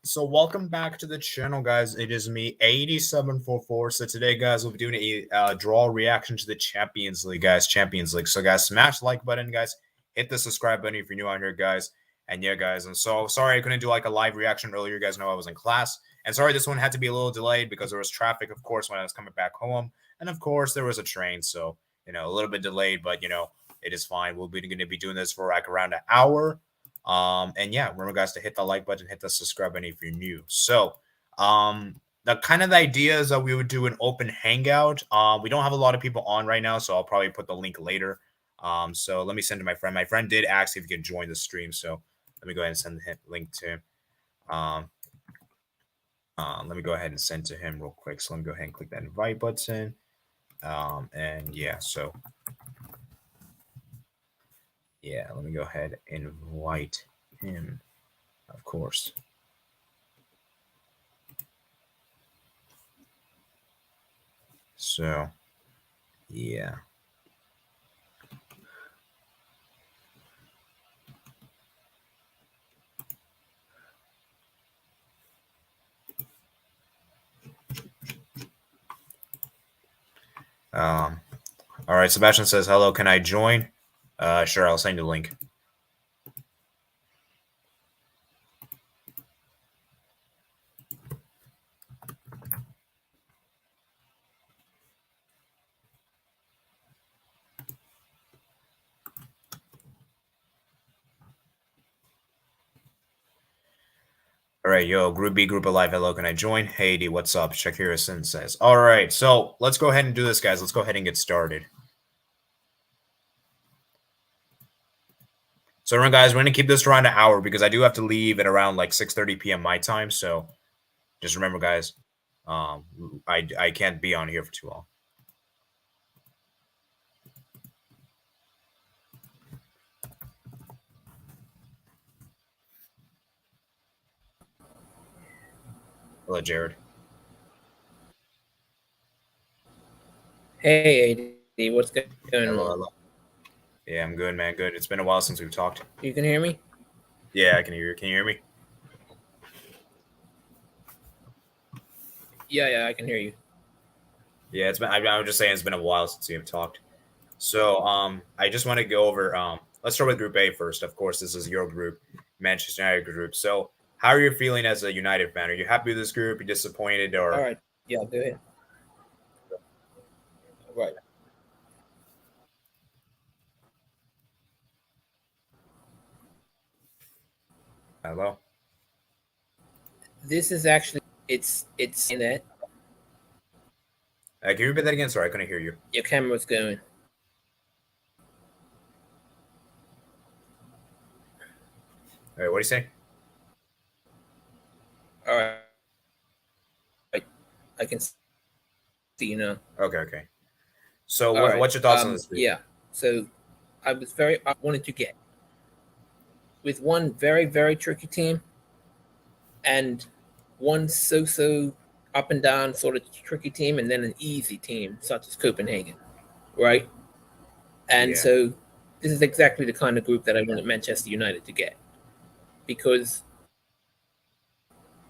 So welcome back to the channel, guys. It is me, 8744. So today, guys, we'll be doing a draw reaction to the Champions League, guys. Champions League. So, guys, smash the like button, guys. Hit the subscribe button if you're new on here, guys. And yeah, guys. And so sorry I couldn't do like a live reaction earlier. You guys know I was in class. And sorry this one had to be a little delayed because there was traffic, of course, when I was coming back home. And of course, there was a train. So, a little bit delayed, but it is fine. We'll be going to be doing this for like around an hour. And yeah, remember guys to hit the like button, hit the subscribe button if you're new. So the kind of the idea is that we would do an open hangout. We don't have a lot of people on right now, so I'll probably put the link later. So let me send to my friend. My friend did ask if he could join the stream, so let me go ahead and send the link to him. Let me go ahead and send to him real quick. So let me go ahead and click that invite button. And yeah, so yeah, let me go ahead and invite him, of course. So, yeah. All right, Sebastian says, hello, can I join? Sure, I'll send you the link. All right, yo, Group B, Group Alive, hello, can I join? Hey, D, what's up? Shakira Sin says. All right, so let's go ahead and do this, guys. Let's go ahead and get started. So, remember, guys, we're going to keep this around an hour because I do have to leave at around like 6:30 p.m. my time. So, just remember, guys, I can't be on here for too long. Hello, Jared. Hey, AD, what's going on? Hello. Yeah, I'm good, man. Good. It's been a while since we've talked. You can hear me? Yeah, I can hear you. Can you hear me? Yeah, I can hear you. Yeah, it's been. I was just saying it's been a while since we have talked. So, I just want to go over. Let's start with Group A first. Of course, this is your group, Manchester United group. So, how are you feeling as a United fan? Are you happy with this group? Are you disappointed? Or all right, yeah, go ahead. Right. Hello. This is actually it's in that. Can you repeat that again? Sorry, I couldn't hear you. Your camera's going. All right, what do you say? All right. I can see you now. Okay. So, right. what's your thoughts on this group? Yeah. So, I wanted to get with one very, very tricky team and one so up and down sort of tricky team, and then an easy team such as Copenhagen, right? And so this is exactly the kind of group that I wanted Manchester United to get, because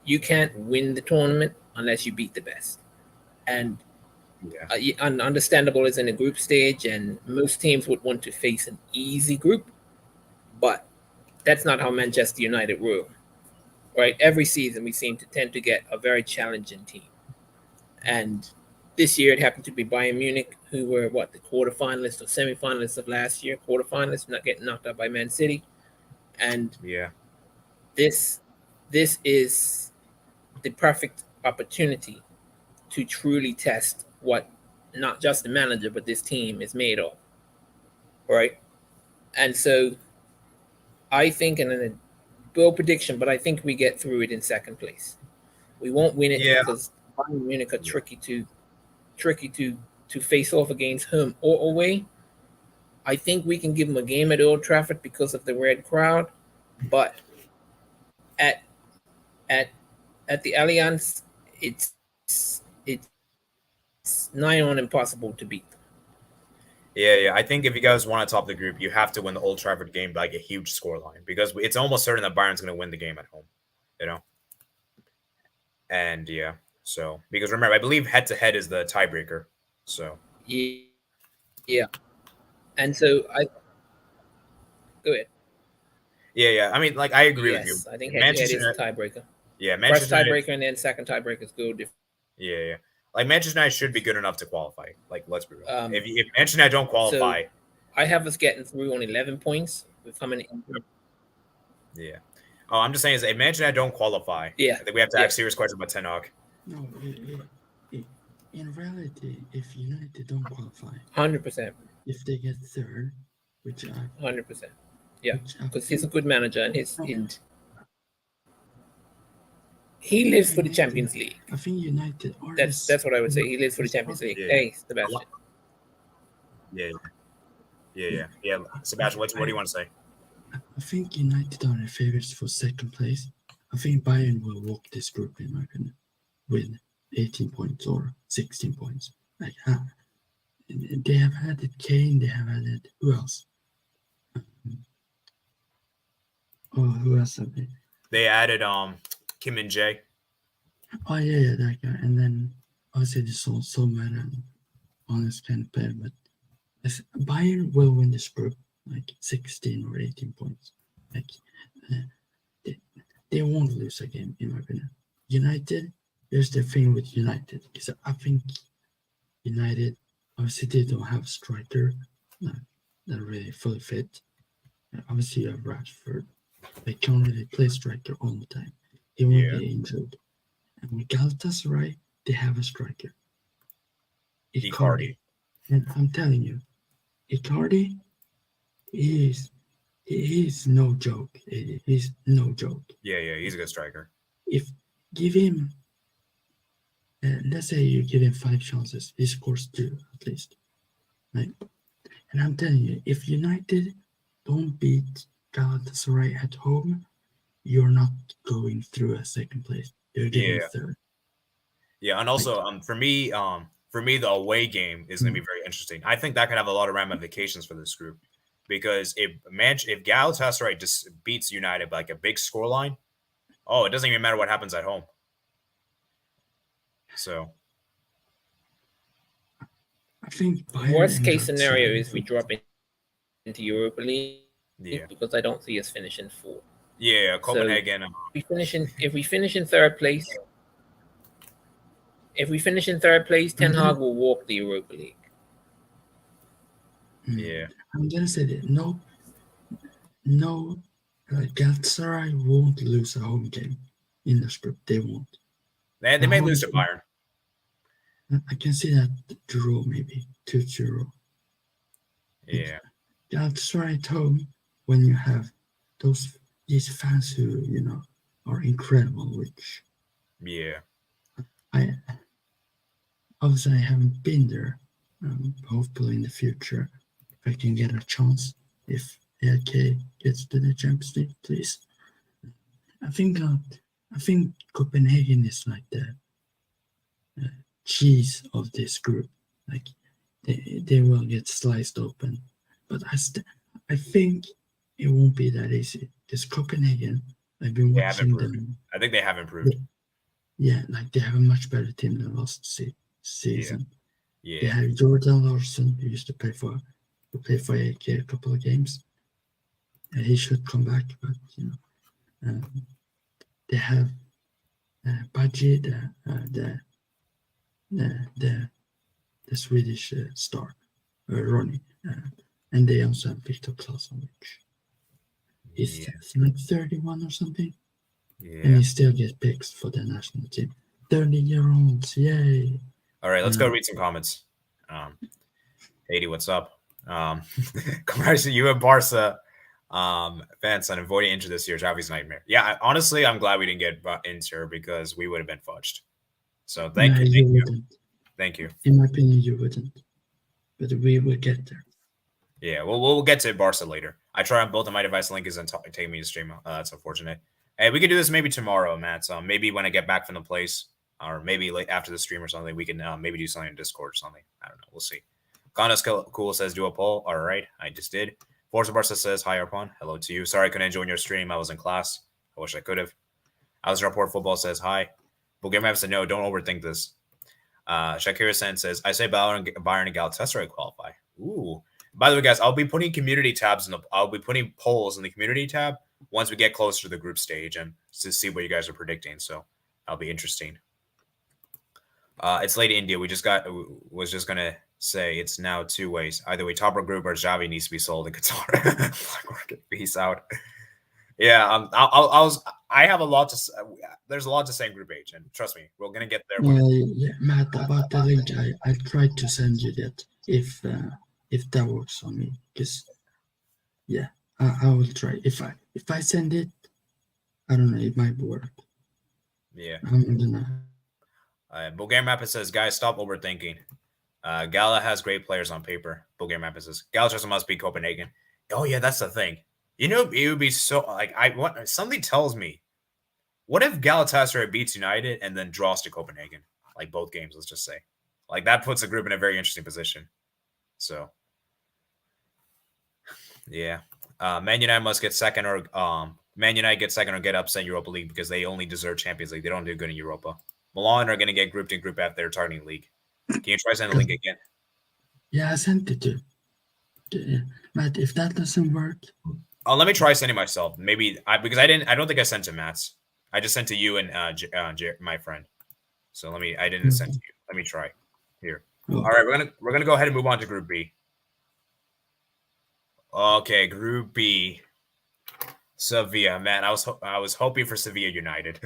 you can't win the tournament unless you beat the best. And understandable is in a group stage, and most teams would want to face an easy group, but that's not how Manchester United roll, right? Every season we seem to tend to get a very challenging team. And this year it happened to be Bayern Munich, who were the quarterfinalists or semifinalists of last year, quarterfinalists, not getting knocked out by Man City. And this is the perfect opportunity to truly test what not just the manager but this team is made of, right? And so I think, in a bold prediction, but I think we get through it in second place. We won't win it because Bayern Munich are tricky to face off against, home or away. I think we can give them a game at Old Trafford because of the red crowd, but at the Allianz, it's nigh on impossible to beat them. Yeah. I think if you guys want to top the group, you have to win the Old Trafford game by like a huge scoreline, because it's almost certain that Bayern's going to win the game at home. And yeah, so because remember, I believe head to head is the tiebreaker. So yeah, and so I go ahead. yeah. I mean, like I agree with you. Yes, I think head to head Manchester is the United, tiebreaker. yeah, First Manchester United, tiebreaker and then second tiebreakers go different. yeah. Like Manchester United should be good enough to qualify. Like let's be real. If Manchester United don't So qualify, I have us getting through on 11 points. We're coming in. yeah. Oh, I'm just saying is if Manchester United don't qualify, Yeah, I think we have to ask serious questions about Ten Hag. No, in reality, if United don't qualify, 100%. if they get third, which I 100%. Yeah, which I because he's a think- good manager and no, he lives for the Champions League. I think United are That's what I would say. He lives for the Champions League. Yeah. Hey, Sebastian. Yeah. Sebastian, what do you want to say? I think United are the favorites for second place. I think Bayern will walk this group, in my opinion, with 18 points or 16 points. Like, they have had it Kane, they have had it. Who else? Who else have they? They added Kim and Jay. Oh yeah, that guy. And then obviously they sold Sommer on his kind of player, but Bayern will win this group like 16 or 18 points. Like they won't lose a game, in my opinion. United, here's the thing with United, because I think United obviously they don't have a striker that really fully fit. Obviously you have Rashford. They can't really play striker all the time. He won't get injured. And with Galatasaray, they have a striker. Icardi. And I'm telling you, Icardi is no joke. He's no joke. Yeah, he's a good striker. If give him, let's say you give him 5 chances, he scores 2 at least. Like, and I'm telling you, if United don't beat Galatasaray at home, you're not going through a second place. You're getting third. Yeah, and also for me, the away game is going to be very interesting. I think that could have a lot of ramifications for this group because if Galatasaray just beats United by like a big scoreline, it doesn't even matter what happens at home. So, I think worst case scenario is we drop into Europa League. Yeah, because I don't see us finishing 4. Yeah, Copenhagen. So if we finish in third place, Ten Hag will walk the Europa League. Yeah, I'm gonna say that no, Galatasaray won't lose a home game in this group. They won't. They may lose to Bayern. I can see that draw maybe 2-0. Yeah, Galatasaray at home when you have these fans who are incredible, which I obviously haven't been there. Hopefully in the future, if I can get a chance, if AK gets to the Champions League, please. I think Copenhagen is like the cheese of this group. Like they will get sliced open, but I think it won't be that easy. Because Copenhagen, I've been watching them. I think they have improved. Yeah, like they have a much better team than last season. Yeah. They have Jordan Larson, who used to play for AK a couple of games. He should come back, but they have Baji, the Swedish star, Ronnie, and they also have Victor Claesson, which is like 31 or something, and he still gets picks for the national team. 30-year-olds, yay! All right, let's go read some comments. 80, what's up? Congrats to you and Barca fans on avoiding Inter this year. Javi's nightmare. Yeah, honestly, I'm glad we didn't get Inter because we would have been fudged. So thank you. Thank you. In my opinion, you wouldn't, but we will get there. Yeah, we'll get to Barca later. I try on both of my device. Link isn't taking me to stream. That's unfortunate. Hey, we could do this maybe tomorrow, Matt. So maybe when I get back from the place, or maybe like after the stream or something, we can maybe do something in Discord or something. I don't know. We'll see. Condos Cool says do a poll. All right, I just did. Forza Barca says hi, Arpon. Hello to you. Sorry I couldn't join your stream. I was in class. I wish I could have. Alice Report Football says hi. Bulgaria said, no, don't overthink this. Shakira-san says, I say Bayern and Galatasaray qualify. Ooh. By the way, guys, I'll be putting community tabs I'll be putting polls in the community tab once we get closer to the group stage and to see what you guys are predicting. So that'll be interesting. It's late India. Was just gonna say it's now two ways. Either way, top or group or Xavi needs to be sold in Qatar. Peace out. Yeah, I have a lot to. There's a lot to say in Group H, and trust me, we're gonna get there. Yeah, Matt, about the link, I tried to send you that if that works on me, because yeah, I will try. If I send it, I don't know, it might work. Yeah, I'm gonna. Bulgarian Mappa says, guys, stop overthinking. Gala has great players on paper. Bulgarian Mappa says, Galatasaray must beat Copenhagen. Oh yeah, that's the thing. You know, it would be so like something tells me, what if Galatasaray beats United and then draws to Copenhagen, like both games? Let's just say, like that puts the group in a very interesting position. So, yeah, Man United must get second, or Man United get second or get upset in Europa League because they only deserve Champions League. They don't do good in Europa. Milan are going to get grouped in Group F. They're targeting league. Can you try sending the link again? Yeah, I sent it to Matt. If that doesn't work. Let me try sending myself. Maybe because I don't think I sent to Matt's. I just sent to you and my friend. So I didn't send to you. Let me try here. All right, we're gonna go ahead and move on to Group B. Okay, Group B. Sevilla, man, I was hoping for Sevilla United.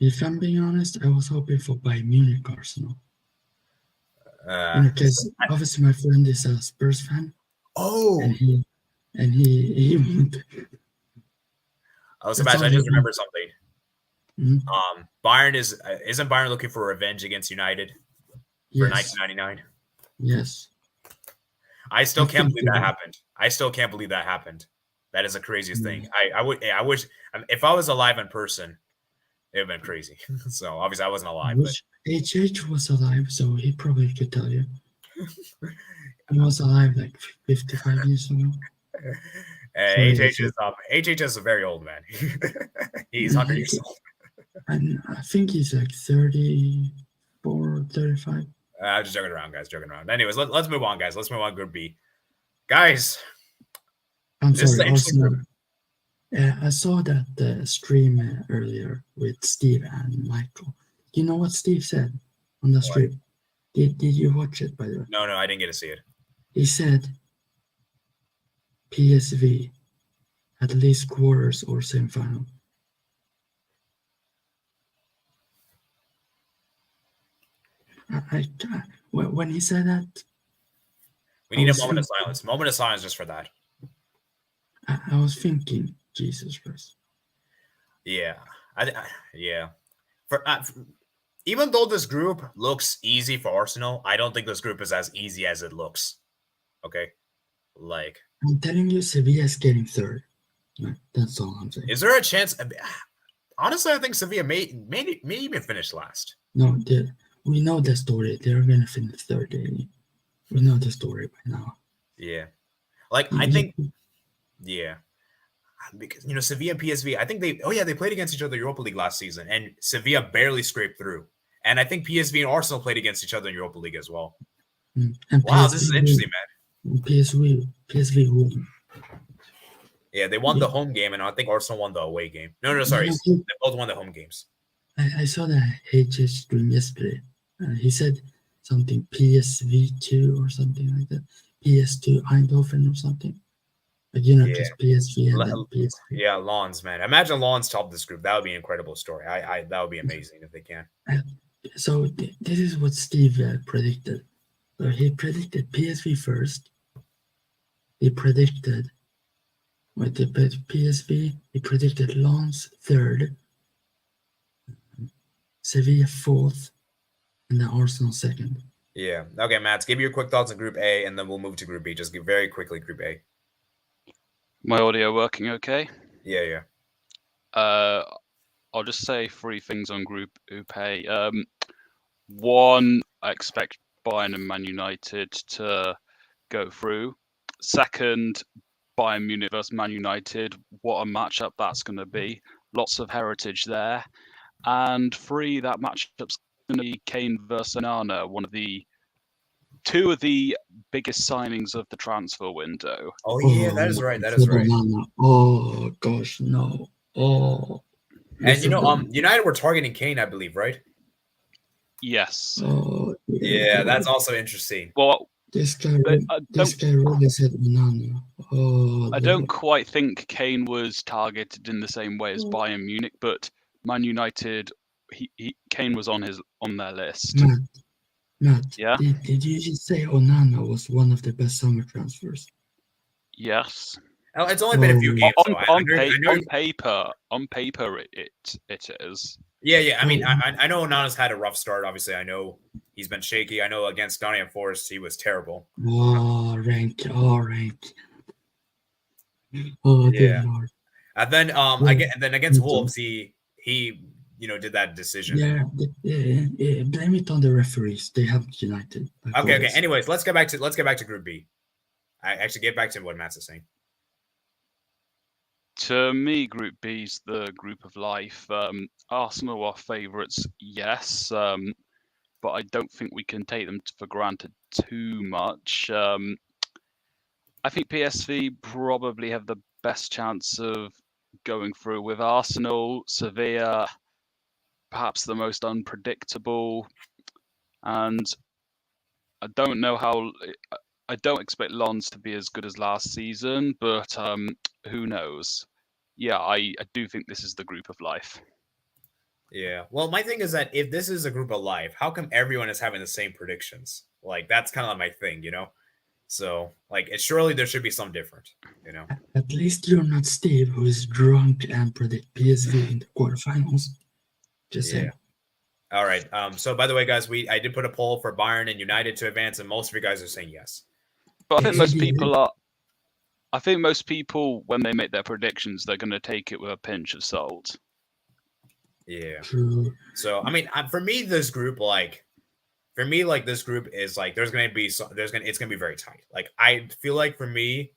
If I'm being honest, I was hoping for Bayern Munich Arsenal. Because obviously my friend is a Spurs fan. Oh, and he Oh, Sebastian, I just remembered something. Mm-hmm. Bayern isn't Bayern looking for revenge against United for 1999? Yes. I still can't believe that happened. I still can't believe that happened. That is the craziest thing. I wish if I was alive in person, it would have been crazy. So obviously I wasn't alive. I wish HH was alive, so he probably could tell you. He was alive like 55 years ago. HH is a very old man. He's 100 years old. And I think he's like 34, 35. I'm just joking around, guys. Joking around. Anyways, let's move on, guys. Let's move on. Group B, guys. I'm sorry. Also, I saw that stream earlier with Steve and Michael. You know what Steve said on the stream? Did you watch it, by the way? No, I didn't get to see it. He said PSV at least quarters or semifinal. When he said that, we need a moment of silence. Moment of silence just for that. I was thinking, Jesus Christ. Yeah, yeah. Even though this group looks easy for Arsenal, I don't think this group is as easy as it looks. Okay, like I'm telling you, Sevilla is getting third. That's all I'm saying. Is there a chance? Honestly, I think Sevilla may even finish last. No, we know the story. They're gonna finish third. We know the story by now. Yeah, like I think. Yeah, because Sevilla and PSV. I think they played against each other in Europa League last season, and Sevilla barely scraped through. And I think PSV and Arsenal played against each other in Europa League as well. And wow, PSV this is interesting, man. PSV won. Yeah, they won the home game, and I think Arsenal won the away game. No, sorry, they both won the home games. I saw that HH stream yesterday. He said something PSV2 or something like that. PS2 Eindhoven or something. But just PSV and then PSV. Yeah, Lons, man. Imagine Lons top this group. That would be an incredible story. That would be amazing if they can. So this is what Steve predicted. So he predicted PSV first. He predicted with the PSV. He predicted Lens third, Sevilla fourth, and then Arsenal second. Yeah. Okay, Matt. Give your quick thoughts on Group A, and then we'll move to Group B. Just give very quickly Group A. My audio working okay? Yeah. I'll just say three things on Group A. One, I expect Bayern and Man United to go through. Second, Bayern Munich versus Man United. What a matchup that's going to be. Lots of heritage there. And 3, that matchup's going to be Kane versus Onana, two of the biggest signings of the transfer window. Oh yeah, that is right. That is right. Oh gosh, no. Oh. And United were targeting Kane, I believe, right? Yes. Oh, yeah, that's also interesting. Well, this guy really said Onana. Oh, I don't quite think Kane was targeted in the same way as Bayern Munich, but Man United, Kane was on their list. Matt, yeah. Did you just say Onana was one of the best summer transfers? Yes. Oh, it's only been a few games. On paper, it is. Yeah. I mean, I know Onana's had a rough start. Obviously, I know he's been shaky. I know against Nottingham Forest, he was terrible. Oh, rank. Oh, yeah. And then against Wolves, he did that decision. Yeah. Blame it on the referees. They have United. Okay. Anyways, let's get back to Group B. I actually get back to what Matt's is saying. To me, Group B's the group of life. Arsenal are favourites, yes, but I don't think we can take them for granted too much. I think PSV probably have the best chance of going through, with Arsenal, Sevilla, perhaps the most unpredictable, and I don't expect Lens to be as good as last season, but who knows? Yeah, I do think this is the group of life. Yeah. Well, my thing is that if this is a group of life, how come everyone is having the same predictions? Like, that's kind of my thing, So, surely there should be some different, At least you're not Steve, who is drunk and predict PSV in the quarterfinals. Just saying. All right. So, by the way, guys, I did put a poll for Bayern and United to advance, and most of you guys are saying yes. But I think most people, when they make their predictions, they're going to take it with a pinch of salt. Yeah. True. So, I mean, for me, this group, this group is it's going to be very tight. I feel like for me,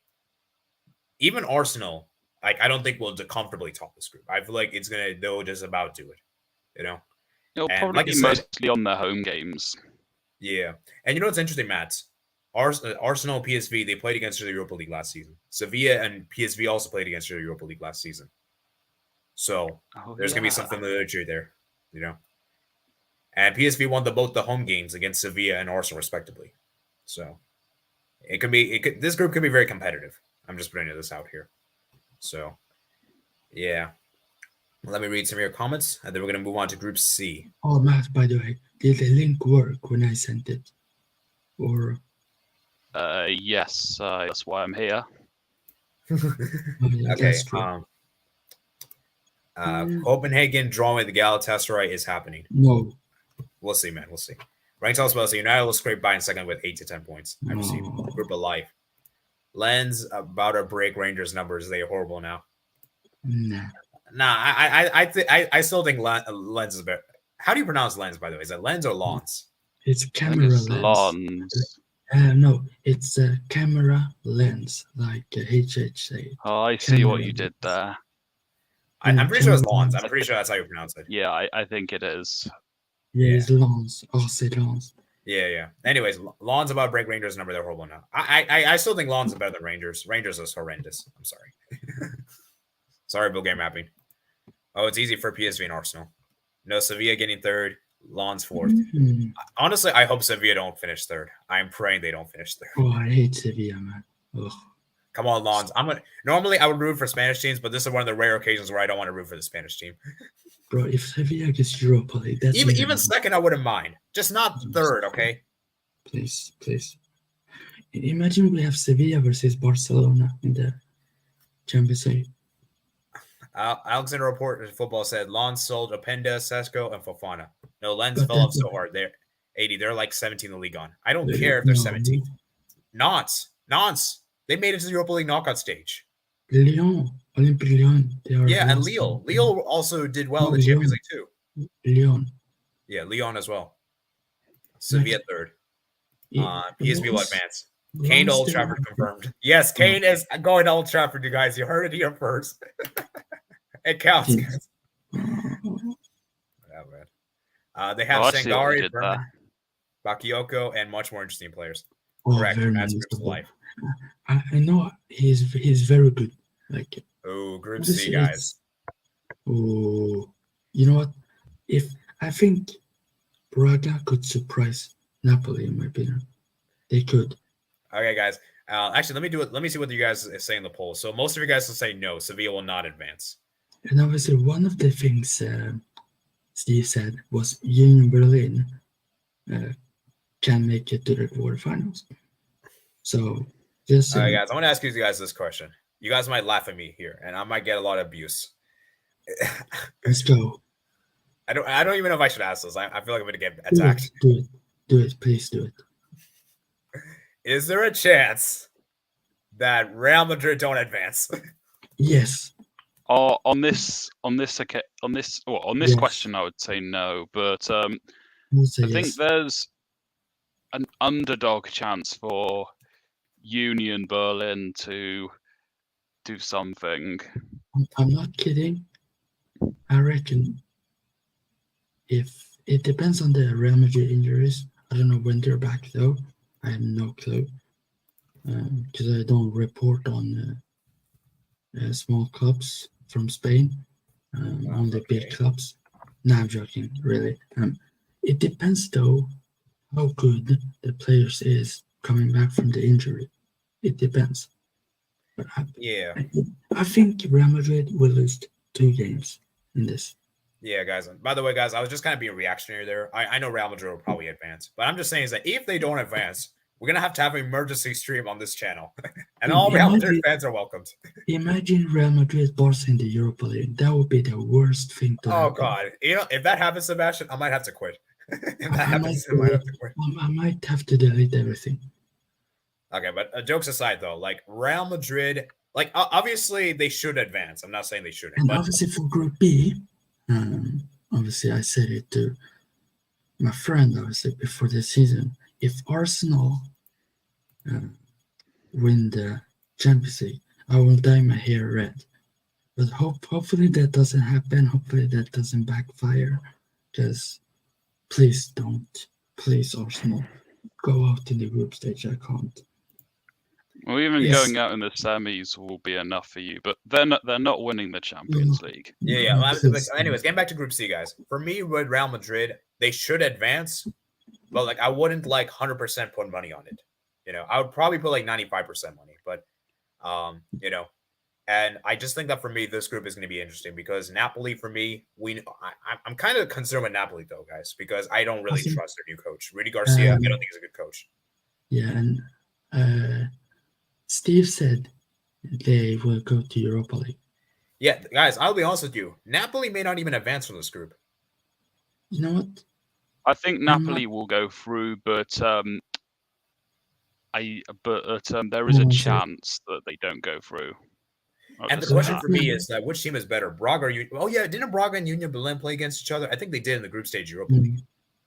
even Arsenal, I don't think we'll comfortably top this group. I feel like they'll just about do it, It'll probably be mostly on their home games. Yeah. And what's interesting, Matt? Arsenal and PSV, they played against the Europa League last season. Sevilla and PSV also played against the Europa League last season. So there's going to be some familiarity there, And PSV won both the home games against Sevilla and Arsenal, respectively. So this group could be very competitive. I'm just putting this out here. So, yeah. Let me read some of your comments, and then we're going to move on to Group C. Oh, Matt, by the way, did the link work when I sent it? Or... yes, that's why I'm here. Okay. Copenhagen drawing with the Galatasaray is happening. No. We'll see, man. We'll see. Rank tells us United will scrape by in second with 8 to 10 points. I've received group of life. Lens about to break Rangers numbers. They're horrible now. Nah. I still think Lens is better. How do you pronounce Lens, by the way? Is it Lens or Lens? It's camera lens. No, it's a camera lens, like HH. Oh, I see what you did there. I'm pretty sure it's Lens. I'm pretty sure that's how you pronounce it. Yeah, I think it is. Yeah, it's Lens. I'll say Lens. Yeah. Anyways, Lens about to break Rangers number. They're horrible now. I still think Lens is better than Rangers. Rangers is horrendous. I'm sorry. Sorry, Bill Game Mapping. Oh, it's easy for PSV and Arsenal. No, Sevilla getting third. Lens fourth. Mm-hmm. Honestly, I hope Sevilla don't finish third. I'm praying they don't finish third. Oh, I hate Sevilla, man. Ugh. Come on, Lens. Normally I would root for Spanish teams, but this is one of the rare occasions where I don't want to root for the Spanish team. Bro, if Sevilla gets Europa League, that's even second, I wouldn't mind. Just not third, okay? Please. Imagine we have Sevilla versus Barcelona in the Champions League. Alexander Report Football said Lens sold Openda, Sesko, and Fofana. No, Lens fell off so hard. They're 80. They're like 17 in the league on. I don't care if they're 17. Nantes. They made it to the Europa League knockout stage. Lyon, Olympique Lyon. And Lille. Lille also did well in the Champions League too. Lyon. Yeah, Lyon as well. Sevilla third. PSV will advance. Kane to Old Trafford confirmed. Yes, Kane is going to Old Trafford, you guys. You heard it here first. It counts, guys. They have Oh, I see what Sangari, you did Berman, there. Bakayoko, and much more interesting players. Oh, Correct. very That's nice. Group's life. I know he's very good. Like, Oh, Group this C, guys. oh, you know what? If I think Braga could surprise Napoli, in my opinion, they could. Okay, guys. Actually, let me do it. Let me see what you guys say in the poll. So most of you guys will say no. Sevilla will not advance. And obviously, one of the things Steve said was Union Berlin can make it to the quarterfinals. So just all right, guys. I want to ask you guys this question. You guys might laugh at me here, and I might get a lot of abuse. Let's go. I don't even know if I should ask this. I feel like I'm going to get attacked. Do it. Please do it. Is there a chance that Real Madrid don't advance? Yes. On this Yes. question, I would say no, but I Say think yes. there's an underdog chance for Union Berlin to do something. I'm not kidding. I reckon if it depends on the Real Madrid injuries. I don't know when they're back though. I have no clue because I don't report on small clubs from Spain. Only big clubs. No, I'm joking. Really. It depends though how good the players is coming back from the injury. It depends. But I think Real Madrid will lose 2 games in this. Yeah, guys. By the way, guys, I was just kind of being reactionary there. I know Real Madrid will probably advance, but I'm just saying is that if they don't advance, we're gonna have to have an emergency stream on this channel, and all Real Madrid fans are welcomed. Imagine Real Madrid Barca in the Europa League. That would be the worst thing to happen. God, if that happens, Sebastian, I might have to quit. I might have to delete everything. Okay, but jokes aside, though, like Real Madrid, like obviously they should advance. I'm not saying they shouldn't. And obviously for Group B, obviously I said it to my friend, obviously before the season. If Arsenal win the Champions League, I will dye my hair red. But hopefully that doesn't happen. Hopefully that doesn't backfire. Because please don't. Please, Arsenal, go out in the group stage. I can't. Well, even going out in the semis will be enough for you, but they're not winning the Champions League. Yeah. Anyways, getting back to Group C, guys. For me, with Real Madrid, they should advance, but like I wouldn't like 100% put money on it. I would probably put like 95% money, but and I just think that for me, this group is going to be interesting because Napoli, for me, I'm kind of concerned with Napoli though, guys, because I don't really trust their new coach, Rudy Garcia. I don't think he's a good coach. Yeah, and Steve said they will go to Europa League. Yeah, guys, I'll be honest with you. Napoli may not even advance from this group. You know what? I think Napoli will go through, but there is a chance that they don't go through. And the question for me is that which team is better, Braga or Union? Oh yeah, didn't Braga and Union Berlin play against each other? I think they did in the group stage Europa League.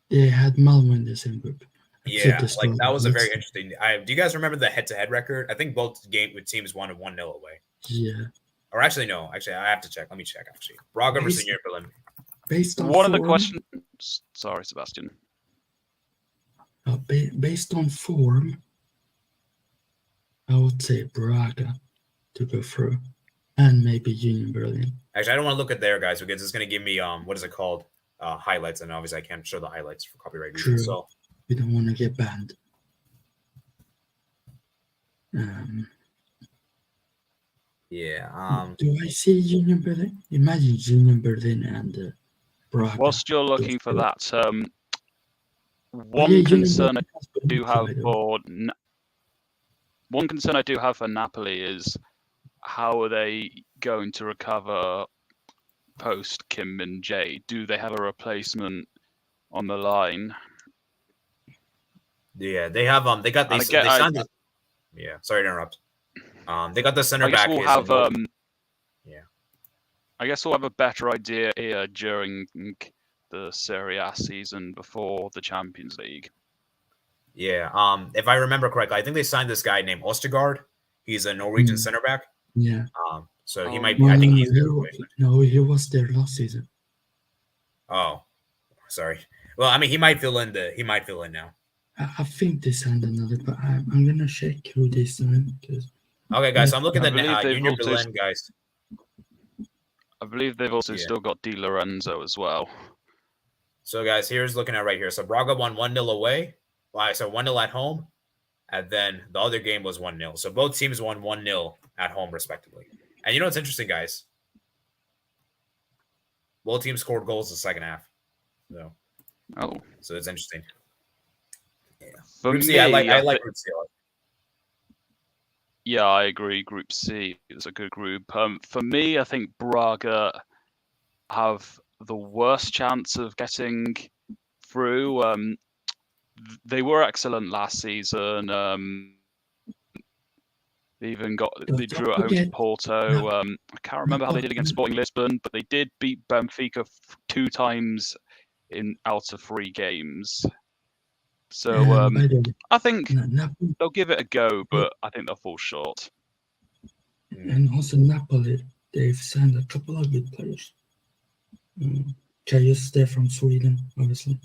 They had Malmö in the same group. Yeah, like that was a very interesting. Do you guys remember the head-to-head record? I think both teams won 1-0 away. Yeah. Or actually, no. Actually, I have to check. Let me check. Actually, Braga versus Union Berlin. Based on one of the questions. Sorry, Sebastian. Based on form, I would say Braga to go through, and maybe Union Berlin. Actually, I don't want to look at there, guys, because it's going to give me what is it called? Highlights, and obviously I can't show the highlights for copyright reasons. So we don't want to get banned. Yeah. Do I see Union Berlin? Imagine Union Berlin and Braga. Whilst you're looking for that, one concern I do have for Napoli is how are they going to recover post Kim Min-jae? Do they have a replacement on the line? Yeah, they have. They got these. Yeah, sorry to interrupt. They got the center back. I guess we'll have a better idea here during the Serie A season before the Champions League. Yeah. If I remember correctly, I think they signed this guy named Ostergaard. He's a Norwegian center back. Yeah. So he might be. I think he's no, he was there last season. Oh. Sorry. Well, I mean, he might fill in now. I think they signed another, but I'm gonna check who they signed. Okay, guys. So I'm looking I at believe they've Union also- Berlin, guys. I believe they've also Yeah. still got Di Lorenzo as well. So, guys, here's looking at right here. So Braga won 1-0 away. Well, so 1-0 at home, and then the other game was 1-0. So both teams won 1-0 at home, respectively. And you know what's interesting, guys? Both teams scored goals in the second half. So it's interesting. Yeah. For Group C, me, I like Group C. Yeah, I agree. Group C is a good group. For me, I think Braga have the worst chance of getting through. They were excellent last season. They drew at home to Porto. I can't remember how they did against Sporting Lisbon, but they did beat Benfica 2 times out of 3 games. So I think they'll give it a go, but I think they'll fall short. And also Napoli, they've signed a couple of good players. Karius, they're from Sweden, obviously.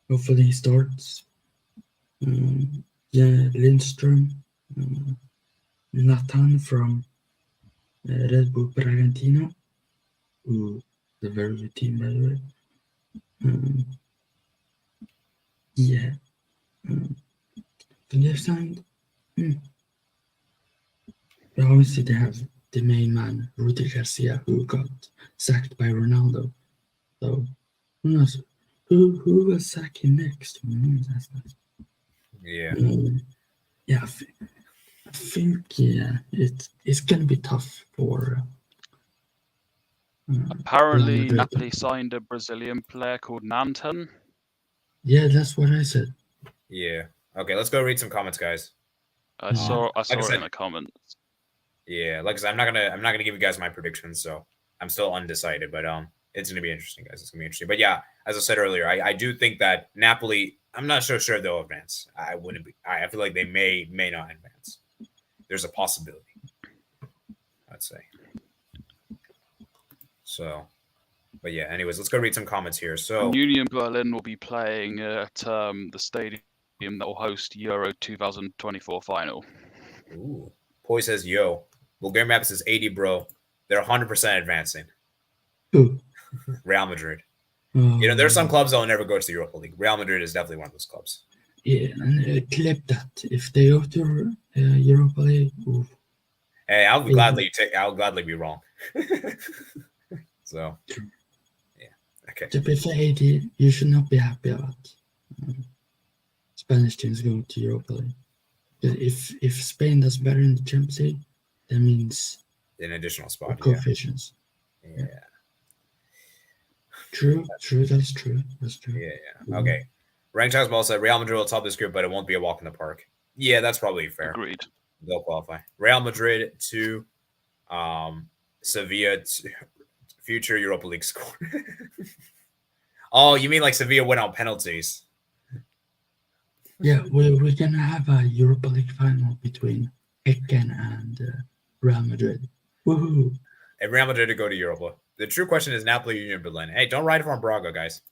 Hopefully he starts. Lindström, Nathan from Red Bull Bragantino, who is a very good team, by the way. They've signed. But obviously, they have the main man, Rudy Garcia, who got sacked by Ronaldo. So, who knows? Who will sack him next? That's nice. Yeah. I think it's gonna be tough for. Apparently, Napoli signed a Brazilian player called Nanton. Yeah, that's what I said. Yeah. Okay, let's go read some comments, guys. I saw it in the comments. Yeah, like I said, I'm not gonna give you guys my predictions, so I'm still undecided, but it's gonna be interesting, guys. It's gonna be interesting. But yeah, as I said earlier, I do think that Napoli, I'm not so sure they'll advance. I feel like they may not advance. There's a possibility, I'd say. So, but yeah, anyways, let's go read some comments here. So Union Berlin will be playing at the stadium that will host Euro 2024 final. Ooh. Poi says, yo, Bulgarian Map says 80, bro. They're 100% advancing. Who? Real Madrid. There's some clubs that will never go to the Europa League. Real Madrid is definitely one of those clubs. Yeah, and clip that. If they go to Europa League, hey, I'll gladly be wrong. So, yeah, okay. To be fair, you should not be happy about Spanish teams going to Europa League. If Spain does better in the Champions League, that means an additional spot. Coefficients. Yeah. True. That's true. Yeah. Okay. Rank Times Ball said Real Madrid will top this group, but it won't be a walk in the park. Yeah, that's probably fair. Agreed. They'll qualify. Real Madrid to Sevilla to future Europa League score. Oh, you mean like Sevilla went on penalties? Yeah, we're gonna have a Europa League final between Ekken and Real Madrid. Woohoo! And Real Madrid to go to Europa. The true question is Napoli, Union Berlin. Hey, don't ride from Braga, guys.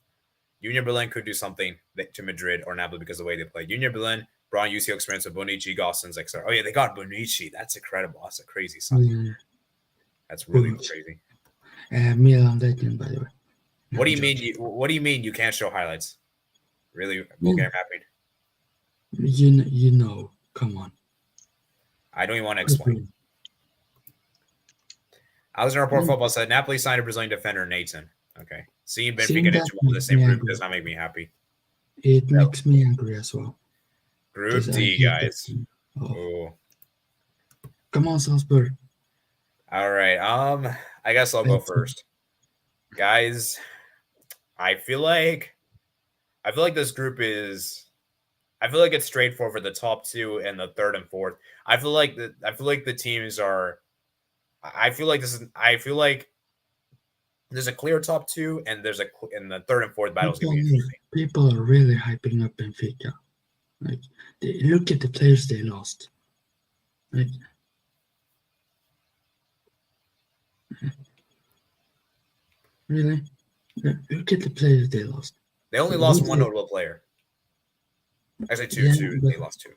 Union Berlin could do something to Madrid or Napoli because of the way they play. Union Berlin brought UCL experience with Bonici, Gossens, etc. Oh yeah, they got Bonici. That's incredible. That's a crazy signing. Yeah. That's really crazy. Milan legend, by the way. What do you mean? What do you mean you can't show highlights? Really, Bulgarian mapping? You know. Come on. I don't even want to explain. Alexander Report Football said Napoli signed a Brazilian defender, Nathan. Okay. Seeing Benfica into the same group does not make me happy. It makes me angry as well. Group D, guys. Oh. Come on, Salzburg. All right. I guess I'll go first. Guys, I feel like this group is it's straightforward for the top 2 and the 3rd and 4th. I feel like the teams are I feel like there's a clear top 2 and there's and the 3rd and 4th battles going to be interesting. People are really hyping up Benfica. Like, look at the players they lost. Like, really? Look at the players they lost. They only Who lost did- one notable player. Actually, two. Yeah, They lost two.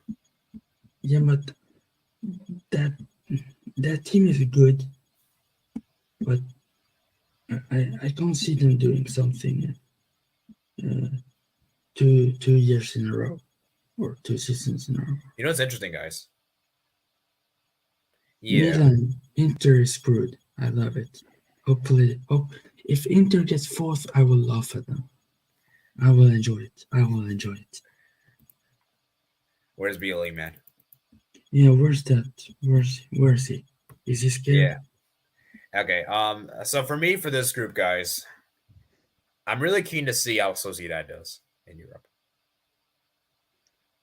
Yeah, but that team is good, but I can't see them doing something 2 years in a row or 2 seasons in a row. You know what's interesting, guys? Yeah. Milan, Inter is screwed. I love it. Hopefully, if Inter gets fourth, I will laugh at them. I will enjoy it. Where's BLE, man? Yeah, where's that? Where's he? Is he scared? Yeah. Okay. So for me, for this group, guys, I'm really keen to see how Sociedad does in Europe.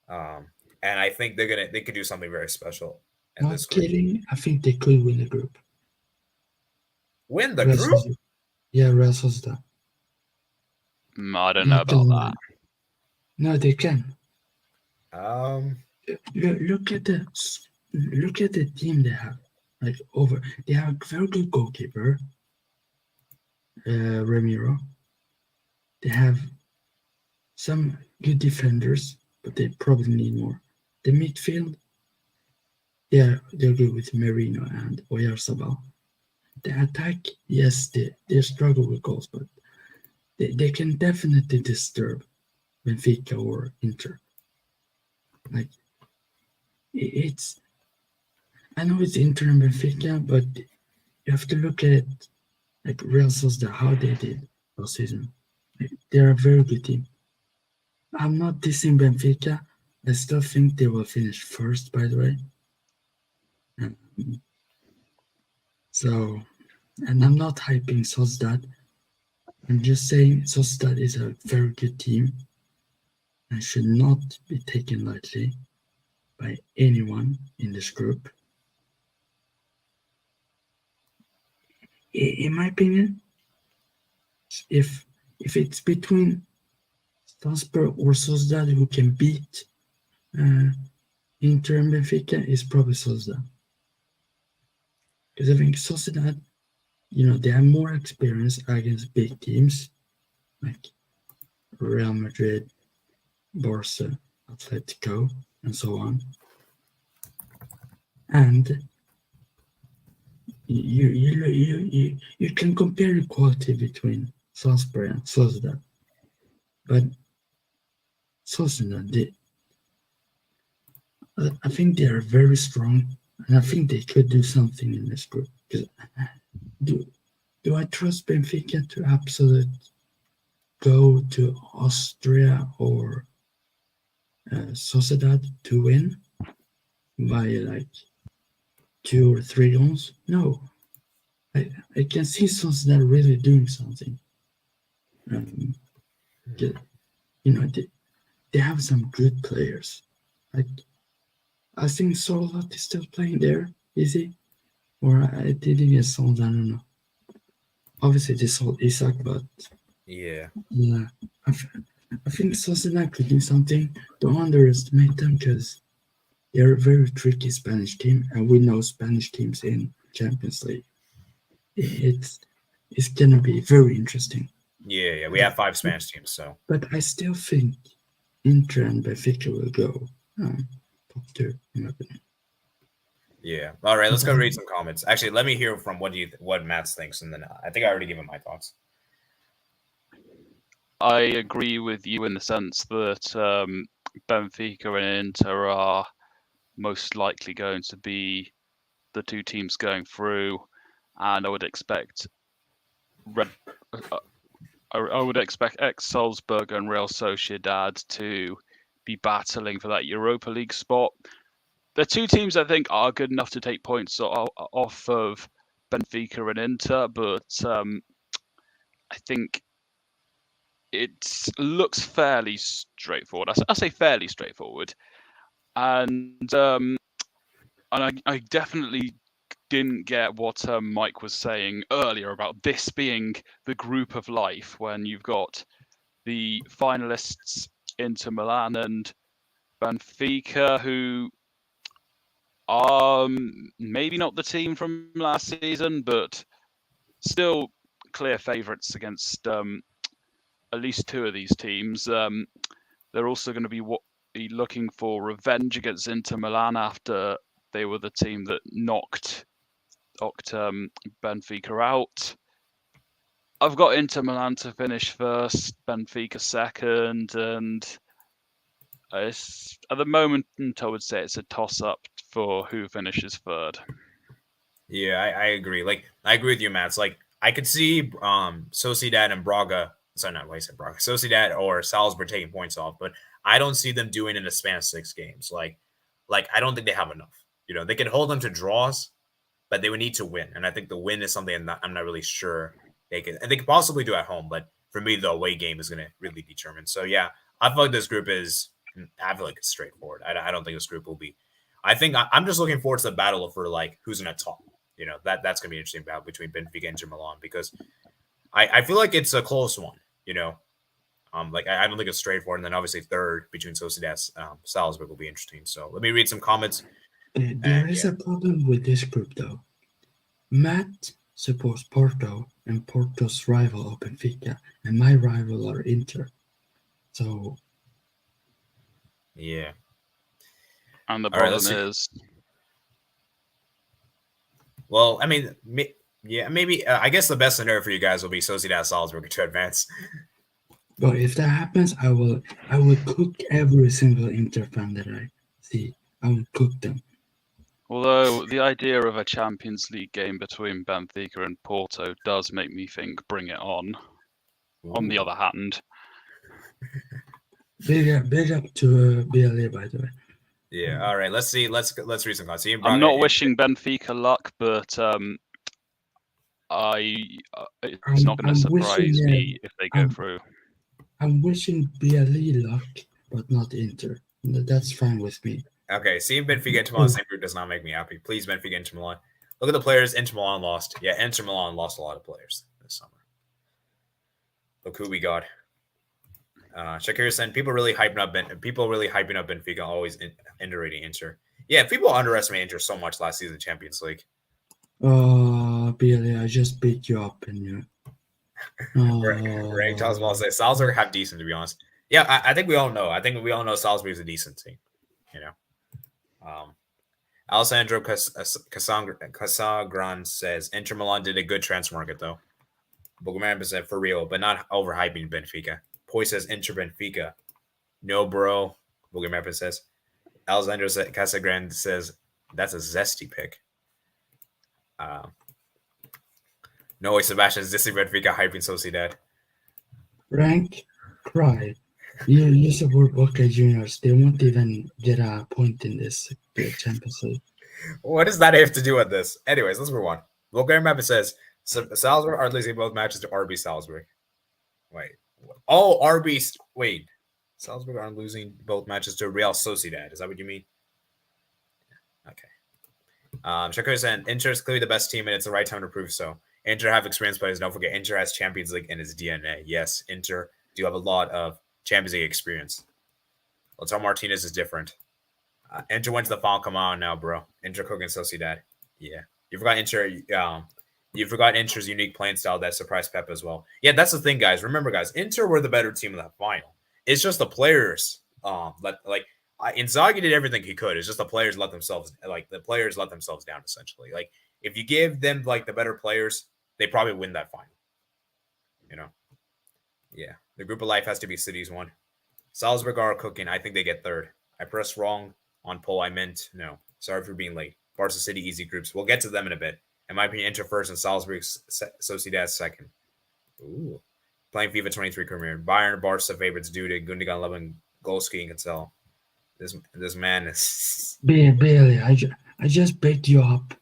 And I think they could do something very special in Not this group. kidding. I think they could win the group. Win the Real group? Sociedad. Yeah, Real Sociedad. I don't know about that. No, they can. Look Look at the team they have. They have a very good goalkeeper, Ramiro. They have some good defenders, but they probably need more. The midfield, they're good with Merino and Oyarzabal. The attack, yes, they struggle with goals, but they can definitely disturb Benfica or Inter. Like, I know it's Inter and Benfica, but you have to look at it like Real Sociedad, how they did last season. They're a very good team. I'm not dissing Benfica. I still think they will finish first, by the way. And I'm not hyping Sociedad. I'm just saying Sociedad is a very good team and should not be taken lightly by anyone in this group. In my opinion, if it's between Salzburg or Sociedad who can beat Inter and Benfica, is probably Sociedad. Because I think Sociedad, they have more experience against big teams like Real Madrid, Barca, Atletico, and so on. And you can compare the quality between Salzburg and Sociedad, but Sociedad, I think they are very strong, and I think they could do something in this group. Do I trust Benfica to absolutely go to Austria or Sociedad to win by like 2 or 3 goals? No. I can see Sociedad really doing something. They have some good players. I think Solot is still playing there, is he? Or I didn't get sold, I don't know. Obviously they sold Isak, but yeah. I think Sociedad could do something. Don't underestimate them because they're a very tricky Spanish team, and we know Spanish teams in Champions League. It's gonna be very interesting. Yeah. We have 5 Spanish teams, so. But I still think Inter and Benfica will go top 2, in my opinion. Yeah. All right, let's go read some comments. Actually, let me hear from what Matt thinks, and then I think I already given my thoughts. I agree with you in the sense that Benfica and Inter are most likely going to be the 2 teams going through, and I would expect ex-Salzburg and Real Sociedad to be battling for that Europa League spot. The 2 teams I think are good enough to take points off of Benfica and Inter, but I think it looks fairly straightforward. I say fairly straightforward, and I definitely didn't get what Mike was saying earlier about this being the group of life when you've got the finalists Inter Milan and Benfica, who are maybe not the team from last season, but still clear favourites against at least two of these teams. They're also going to be looking for revenge against Inter Milan after they were the team that knocked Benfica out. I've got Inter Milan to finish first, Benfica second, and at the moment, I would say it's a toss-up for who finishes third. Yeah, I agree. Like, I agree with you, Matt. It's like, I could see Sociedad and Braga. Sorry, not why I said Braga. Sociedad or Salzburg taking points off, but I don't see them doing it in a span of 6 games. Like I don't think they have enough. They can hold them to draws, but they would need to win. And I think the win is something I'm not really sure they can. And they could possibly do at home, but for me, the away game is going to really determine. So yeah, I feel like this group is. I feel like it's straightforward. I don't think this group will be. I think I'm just looking forward to the battle for like who's going to top. That's going to be an interesting battle between Benfica and Inter Milan because I feel like it's a close one. I don't think it's straightforward. And then obviously third between Sociedad Salzburg will be interesting. So let me read some comments. There is a problem with this group though. Matt supports Porto and Porto's rival are Benfica, and my rival are Inter. So yeah. And the problem is. Well, I mean, maybe. I guess the best scenario for you guys will be Sociedad Salzburg to advance. But if that happens, I will cook every single Inter fan that I see. I will cook them. Although the idea of a Champions League game between Benfica and Porto does make me think, bring it on. Ooh. On the other hand. Big up to BLA, by the way. Yeah. All right. Let's see. Let's read some comments. I'm not wishing Benfica luck, but it's not going to surprise me if they go through. I'm wishing BLE luck, but not Inter. That's fine with me. Okay. Seeing Benfica Inter Milan in the same group does not make me happy. Please, Benfica Inter Milan. Look at the players Inter Milan lost. Yeah, Inter Milan lost a lot of players this summer. Look who we got. Shakira said people really hyping up Benfica, always underrating Inter. Yeah, people underestimate Inter so much last season in the Champions League. BLA, I just beat you up and you. Greg Toswell says Salzburg have decent, to be honest. Yeah, I think we all know. I think we all know Salzburg is a decent team. Alessandro Casagran says Inter Milan did a good transfer market though. Bogomarian said for real, but not overhyping Benfica. Poi says Inter Benfica. No, bro. Bogomarian says. Alessandro Casagran says that's a zesty pick. No way, Sebastian is dissing Benfica, hyping Sociedad. Rank, cry. You support Boca Juniors. They won't even get a point in this Champions League. What does that have to do with this? Anyways, let's move on. Bulgarian Mappa says Salzburg are losing both matches to RB Salzburg. Wait. Oh, RB. Wait. Salzburg are losing both matches to Real Sociedad. Is that what you mean? Okay. Shakir said Inter is clearly the best team, and it's the right time to prove so. Inter have experienced players. Don't forget, Inter has Champions League in its DNA. Yes, Inter do have a lot of Champions League experience. Lautaro Martinez is different. Inter went to the final. Come on now, bro. Inter cooking Sociedad. Yeah. You forgot Inter. You forgot Inter's unique playing style that surprised Pep as well. Yeah, that's the thing, guys. Remember, guys, Inter were the better team in that final. It's just the players. Inzaghi did everything he could. It's just the players let themselves down, essentially. Like, if you give them like the better players, they probably win that final. Yeah. The group of life has to be City's one. Salzburg are cooking. I think they get third. I pressed wrong on poll. I meant no. Sorry for being late. Barca City easy groups. We'll get to them in a bit. In my opinion, Inter first and Salzburg Sociedad second. Ooh. Playing FIFA 23 career. Bayern, Barca favorites due to Gundogan, Levin, Golski, and Cancel. This man is. Barely. I just picked you up,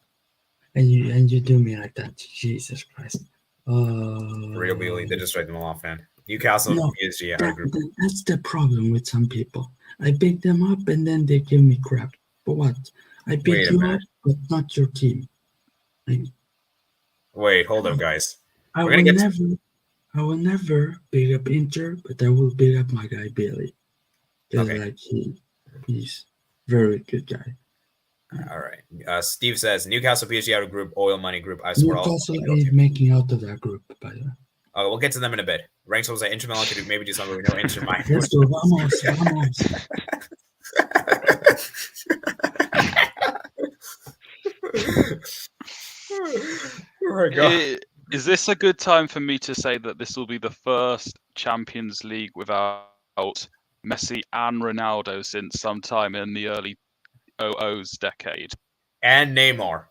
and you do me like that. Jesus Christ. Real Bailey, they're just right them off, man. Newcastle, PSG out of group. That's the problem with some people. I pick them up and then they give me crap. For what? I pick you up, but not your team. Wait, hold up, guys. I will never pick up Inter, but I will pick up my guy Bailey. Okay. Like he's very good guy. All right. Steve says Newcastle PSG out of group, oil money group. I swear. Newcastle is making out of that group, by the way. Oh, we'll get to them in a bit. Ranks will say Inter Milan could maybe do something we know Inter might. Let's go, vamos. Oh my God. Is this a good time for me to say that this will be the first Champions League without Messi and Ronaldo since sometime in the early 00s decade? And Neymar.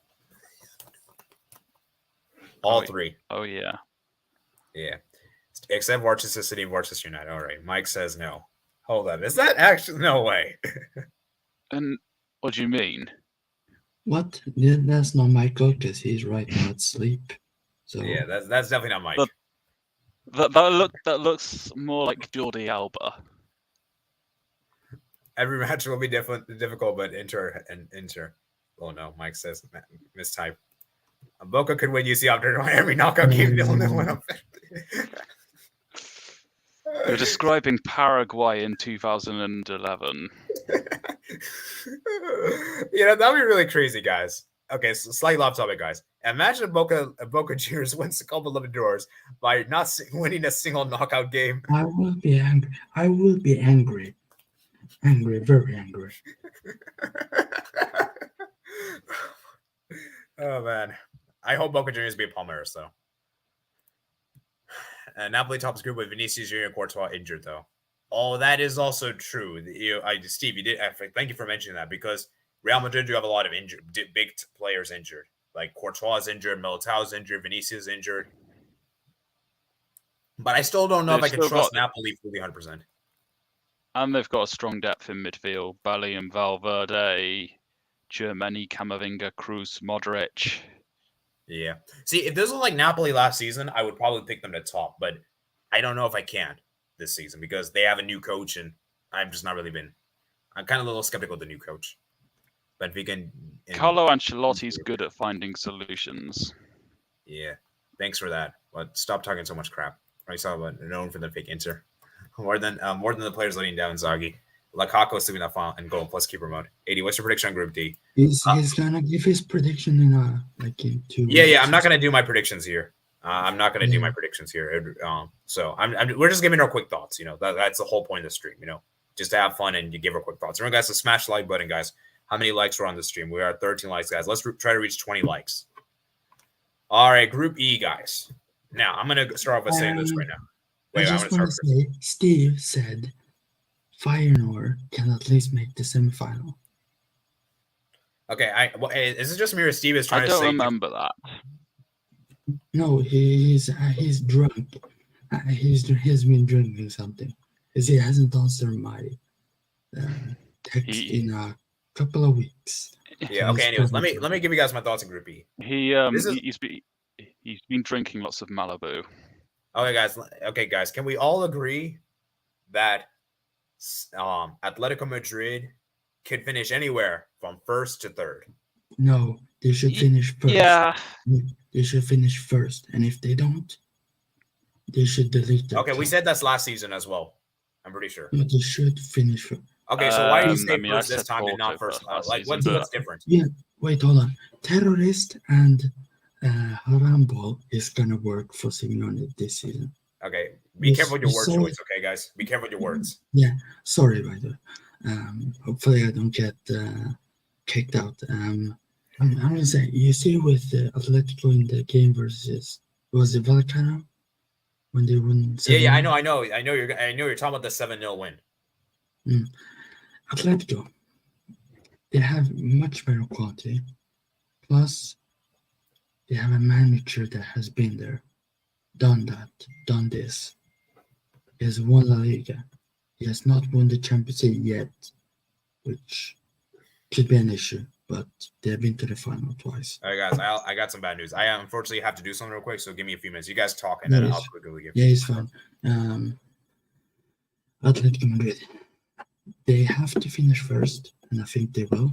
All three. Oh, yeah. Yeah. Except Manchester City and Manchester United. All right. Mike says no. Hold on. Is that actually? No way. And what do you mean? What? Yeah, that's not Michael because he's right now asleep. So Yeah, that's definitely not Mike. That looks more like Jordi Alba. Every match will be difficult, but Inter. Oh no, Mike says mistype. Boca could win UC after every knockout game. You're describing Paraguay in 2011. That'd be really crazy, guys. Okay, so slightly off topic, guys. Imagine Boca Juniors wins the Copa Libertadores by not winning a single knockout game. I will be angry. I will be angry. Angry, very angry. Oh man, I hope Boca Juniors beat Palmeiras though. Napoli tops group with Vinicius Junior and Courtois injured though. Oh, that is also true. Steve, you did. Thank you for mentioning that because Real Madrid do have a lot of big players injured. Like Courtois is injured, Militao is injured, Vinicius is injured. But I still don't know if I can trust Napoli fully 100%. And they've got a strong depth in midfield. Belly and Valverde, Germany, Camavinga, Cruz, Modric. Yeah. See, if this was like Napoli last season, I would probably pick them to top. But I don't know if I can this season because they have a new coach, and I'm just not really been. I'm kind of a little skeptical of the new coach. But if we can, Carlo Ancelotti's good at finding solutions. Yeah, thanks for that. But stop talking so much crap. I saw about known for the fake Inter. More than the players letting down Zaghi. Lukaku sleeping that final and goal plus keeper mode. 80. What's your prediction on Group D? He's gonna give his prediction in in 2 weeks. Yeah. I'm not gonna do my predictions here. I'm not gonna do my predictions here. So we're just giving our quick thoughts. That's the whole point of the stream. Just to have fun and you give our quick thoughts. Remember, guys, to smash the like button, guys. How many likes were on the stream? We are at 13 likes, guys. Let's try to reach 20 likes. All right, Group E, guys. Now I'm gonna start off with saying this right now. Wait, I just want to say, Steve said Feyenoord can at least make the semifinal. Okay, is it just me or Steve is trying to say? I don't remember that. No, he's drunk. He's been drinking something because he hasn't answered my text in a couple of weeks. Yeah. Okay. Anyways, let me give you guys my thoughts on Group E. He's been drinking lots of Malibu. Okay, guys. Can we all agree that Atletico Madrid could finish anywhere from first to third? No, they should finish first. Yeah. They should finish first, and if they don't, they should delete it. Okay, we said that's last season as well. I'm pretty sure. No, they should finish first. Okay, so why do you say first this time and not first? What's different? Yeah, wait, hold on. Terrorist and Harambo is gonna work for Simeone this season. Okay, be careful with your word choice, okay, guys? Be careful with your words. Yeah, sorry, Ryder. Hopefully I don't get kicked out. I'm gonna say, you see with Atletico in the game versus, was it Vallecano when they won? Yeah, I know. You're talking about the 7-0 win. Atletico, they have much better quality. Plus, they have a manager that has been there, done that, done this. He has won La Liga. He has not won the Champions League yet, which could be an issue, but they have been to the final twice. All right, guys, I got some bad news. I unfortunately have to do something real quick, so give me a few minutes. You guys talk, and then I'll quickly give you. Yeah, it's fine. Atletico Madrid, they have to finish first, and I think they will.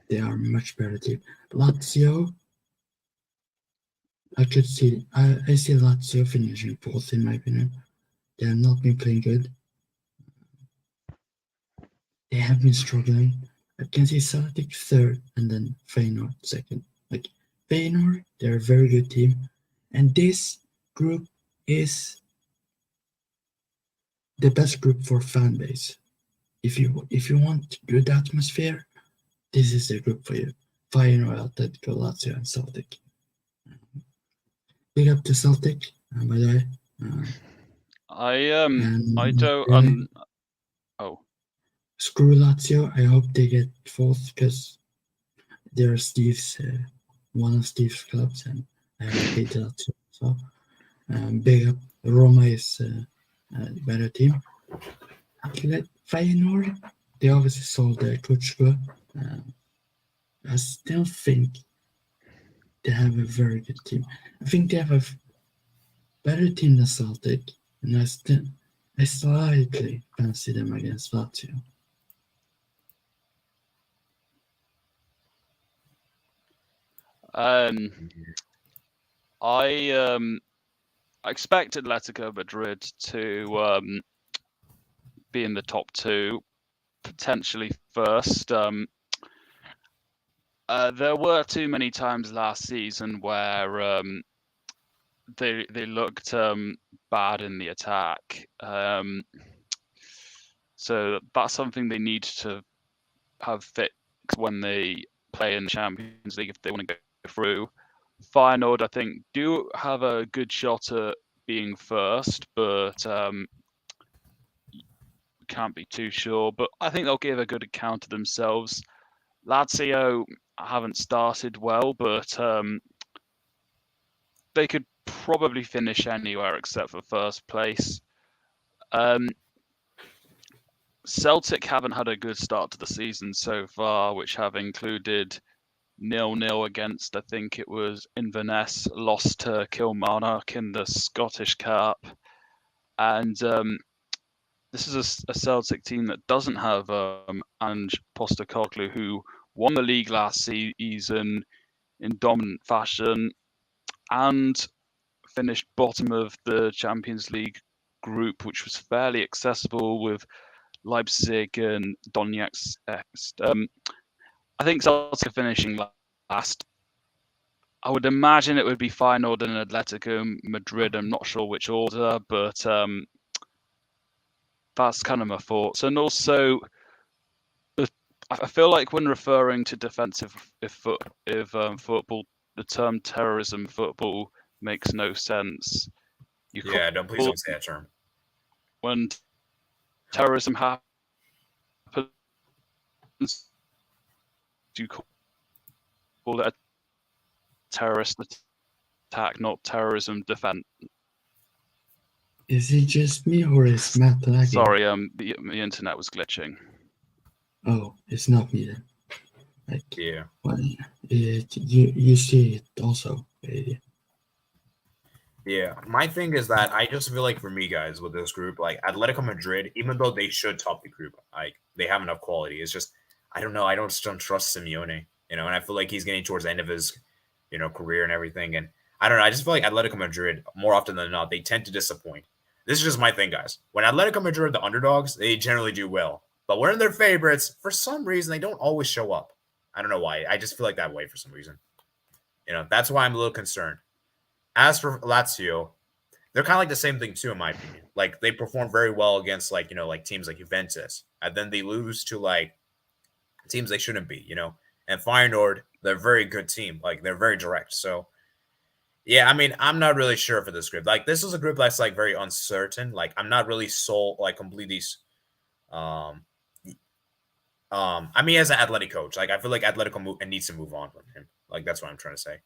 They are much better team. Lazio, I see Lazio finishing fourth in my opinion. They have not been playing good. They have been struggling. I can see Celtic third and then Feyenoord second. Like Feyenoord, they're a very good team. And this group is the best group for fan base. If you want good atmosphere, this is the group for you. Feyenoord, Atletico, Lazio, and Celtic. Big up to Celtic, by the way. I don't. Oh, Screw Lazio. I hope they get fourth because they're Steve's one of Steve's clubs, and I hate Lazio. So big up. Roma is a better team. Feyenoord, they obviously sold their Klutschko. I still think they have a very good team. I think they have a better team than Celtic, and I slightly fancy them against Lazio. I expected Atletico Madrid to be in the top two, potentially first. There were too many times last season where they looked bad in the attack. So that's something they need to have fixed when they play in the Champions League if they want to go through. Feyenoord, I think, do have a good shot at being first, but can't be too sure. But I think they'll give a good account of themselves. Lazio haven't started well, but they could probably finish anywhere except for first place. Celtic haven't had a good start to the season so far, which have included 0-0 against, I think it was Inverness, lost to Kilmarnock in the Scottish Cup. And this is a Celtic team that doesn't have Ange Postecoglou, who won the league last season in dominant fashion and finished bottom of the Champions League group, which was fairly accessible with Leipzig and Donetsk. I think Celtic are finishing last. I would imagine it would be Feyenoord and Atletico Madrid. I'm not sure which order, but that's kind of my thoughts. And also, I feel like when referring to defensive football, the term terrorism football makes no sense. Please don't say that term. When terrorism happens, you call it a terrorist attack, not terrorism defense. Is it just me or is Matt lagging? Sorry, the internet was glitching. Oh, it's not me then. Yeah. Well, you see it also. Yeah, my thing is that I just feel like for me, guys, with this group, like Atletico Madrid, even though they should top the group, like they have enough quality. It's just I don't know. I don't trust Simeone, and I feel like he's getting towards the end of his, career and everything. And I don't know. I just feel like Atletico Madrid, more often than not, they tend to disappoint. This is just my thing, guys. When Atletico Madrid are the underdogs, they generally do well. But when they're favorites, for some reason, they don't always show up. I don't know why. I just feel like that way for some reason. That's why I'm a little concerned. As for Lazio, they're kind of like the same thing too, in my opinion. Like they perform very well against like teams like Juventus, and then they lose to like teams they shouldn't be. And Feyenoord, they're a very good team. Like they're very direct. So yeah, I mean, I'm not really sure for this group. Like this is a group that's like very uncertain. Like I'm not really sold like completely. I mean, as an athletic coach, like I feel like Atletico needs to move on from him. Like that's what I'm trying to say.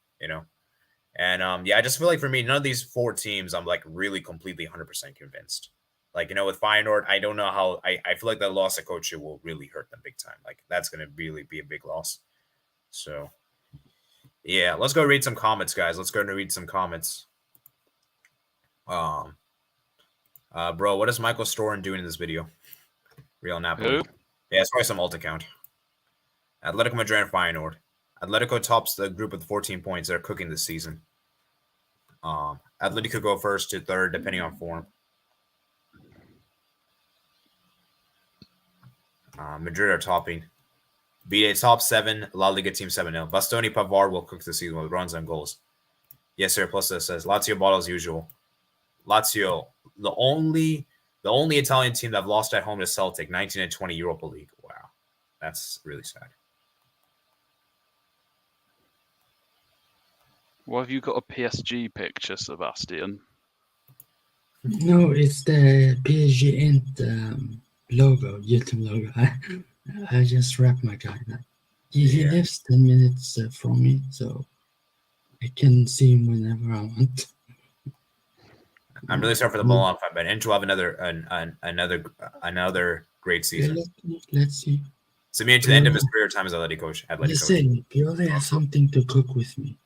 And I just feel like for me, none of these four teams, I'm like really completely 100% convinced. Like, with Feyenoord, I don't know how I feel like that loss of coach will really hurt them big time. Like that's going to really be a big loss. So yeah, let's go read some comments, guys. Let's go and read some comments. Bro, what is Michael Storen doing in this video? Real Napoli. Who? Yeah, it's probably some alt account. Atletico Madrid and Feyenoord. Atletico tops the group with 14 points. They're cooking this season. Atletico go first to third, depending on form. Madrid are topping. Be a top 7, La Liga team 7-0. Bastoni Pavard will cook the season with runs and goals. Yes, sir. Plus this says Lazio ball as usual. Lazio, the only Italian team that have lost at home to Celtic, 19 and 20 Europa League. Wow, that's really sad. Well, have you got a PSG picture, Sebastian? No, it's the PSG Int logo, YouTube logo. I just wrapped my guy. He lives 10 minutes from me, so I can see him whenever I want. I'm really sorry for the Milan fan, but Inter will have another great season. Let's see. So me to the end of his career time as Atletico coach. Listen, Pioli has something to cook with me.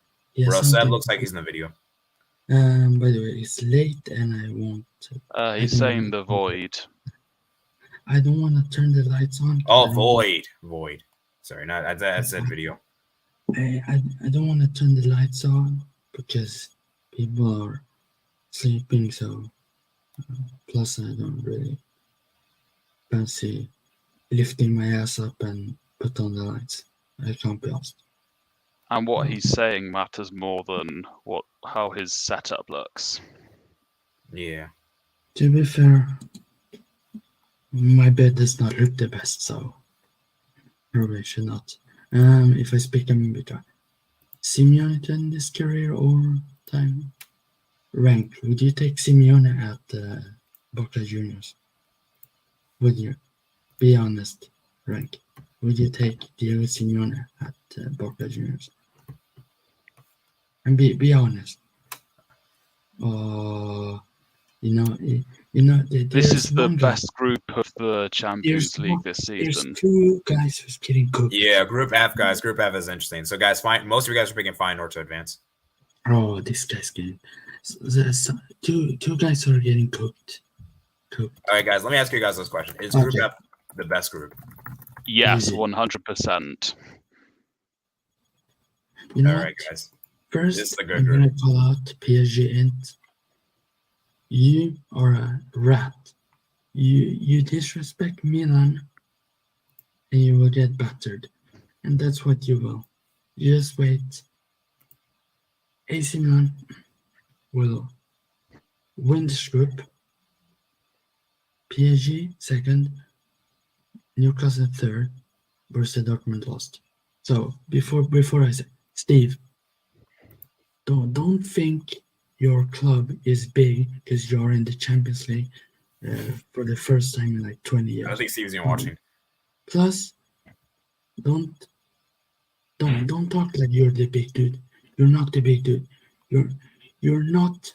Bro, Seb looks like he's in the video. By the way, it's late and I won't. He's saying the void. I don't want to turn the lights on. Oh, void. Sorry, not I said video. I don't want to turn the lights on because people are sleeping. So plus, I don't really fancy lifting my ass up and put on the lights. I can't be asked. And what he's saying matters more than how his setup looks. Yeah. To be fair, my bed does not look the best, so probably should not. If I speak America, Simeone to end his career or time rank, would you take Simeone at Boca Juniors? Would you? Be honest, rank. Would you take Diego Simeone at Boca Juniors? And be honest. This is the best group of the Champions League this season. There's two guys who's getting cooked. Yeah, Group F, guys. Group F is interesting. So, guys, most of you guys are picking Feyenoord to advance. Oh, this guy's getting... Two guys are getting cooked. All right, guys, let me ask you guys this question. Is Group F the best group? Yes, 100%. You know all right, guys. First, I'm going to call out PSG Int. You are a rat. You disrespect Milan and you will get battered. And that's what you will. You just wait. AC Milan will win this group. PSG second. Newcastle third. Borussia Dortmund lost. So before I say, Steve, don't think your club is big because you're in the Champions League for the first time in like 20 years. I don't think Steve's even watching. Plus, don't talk like you're the big dude. You're not the big dude. You're not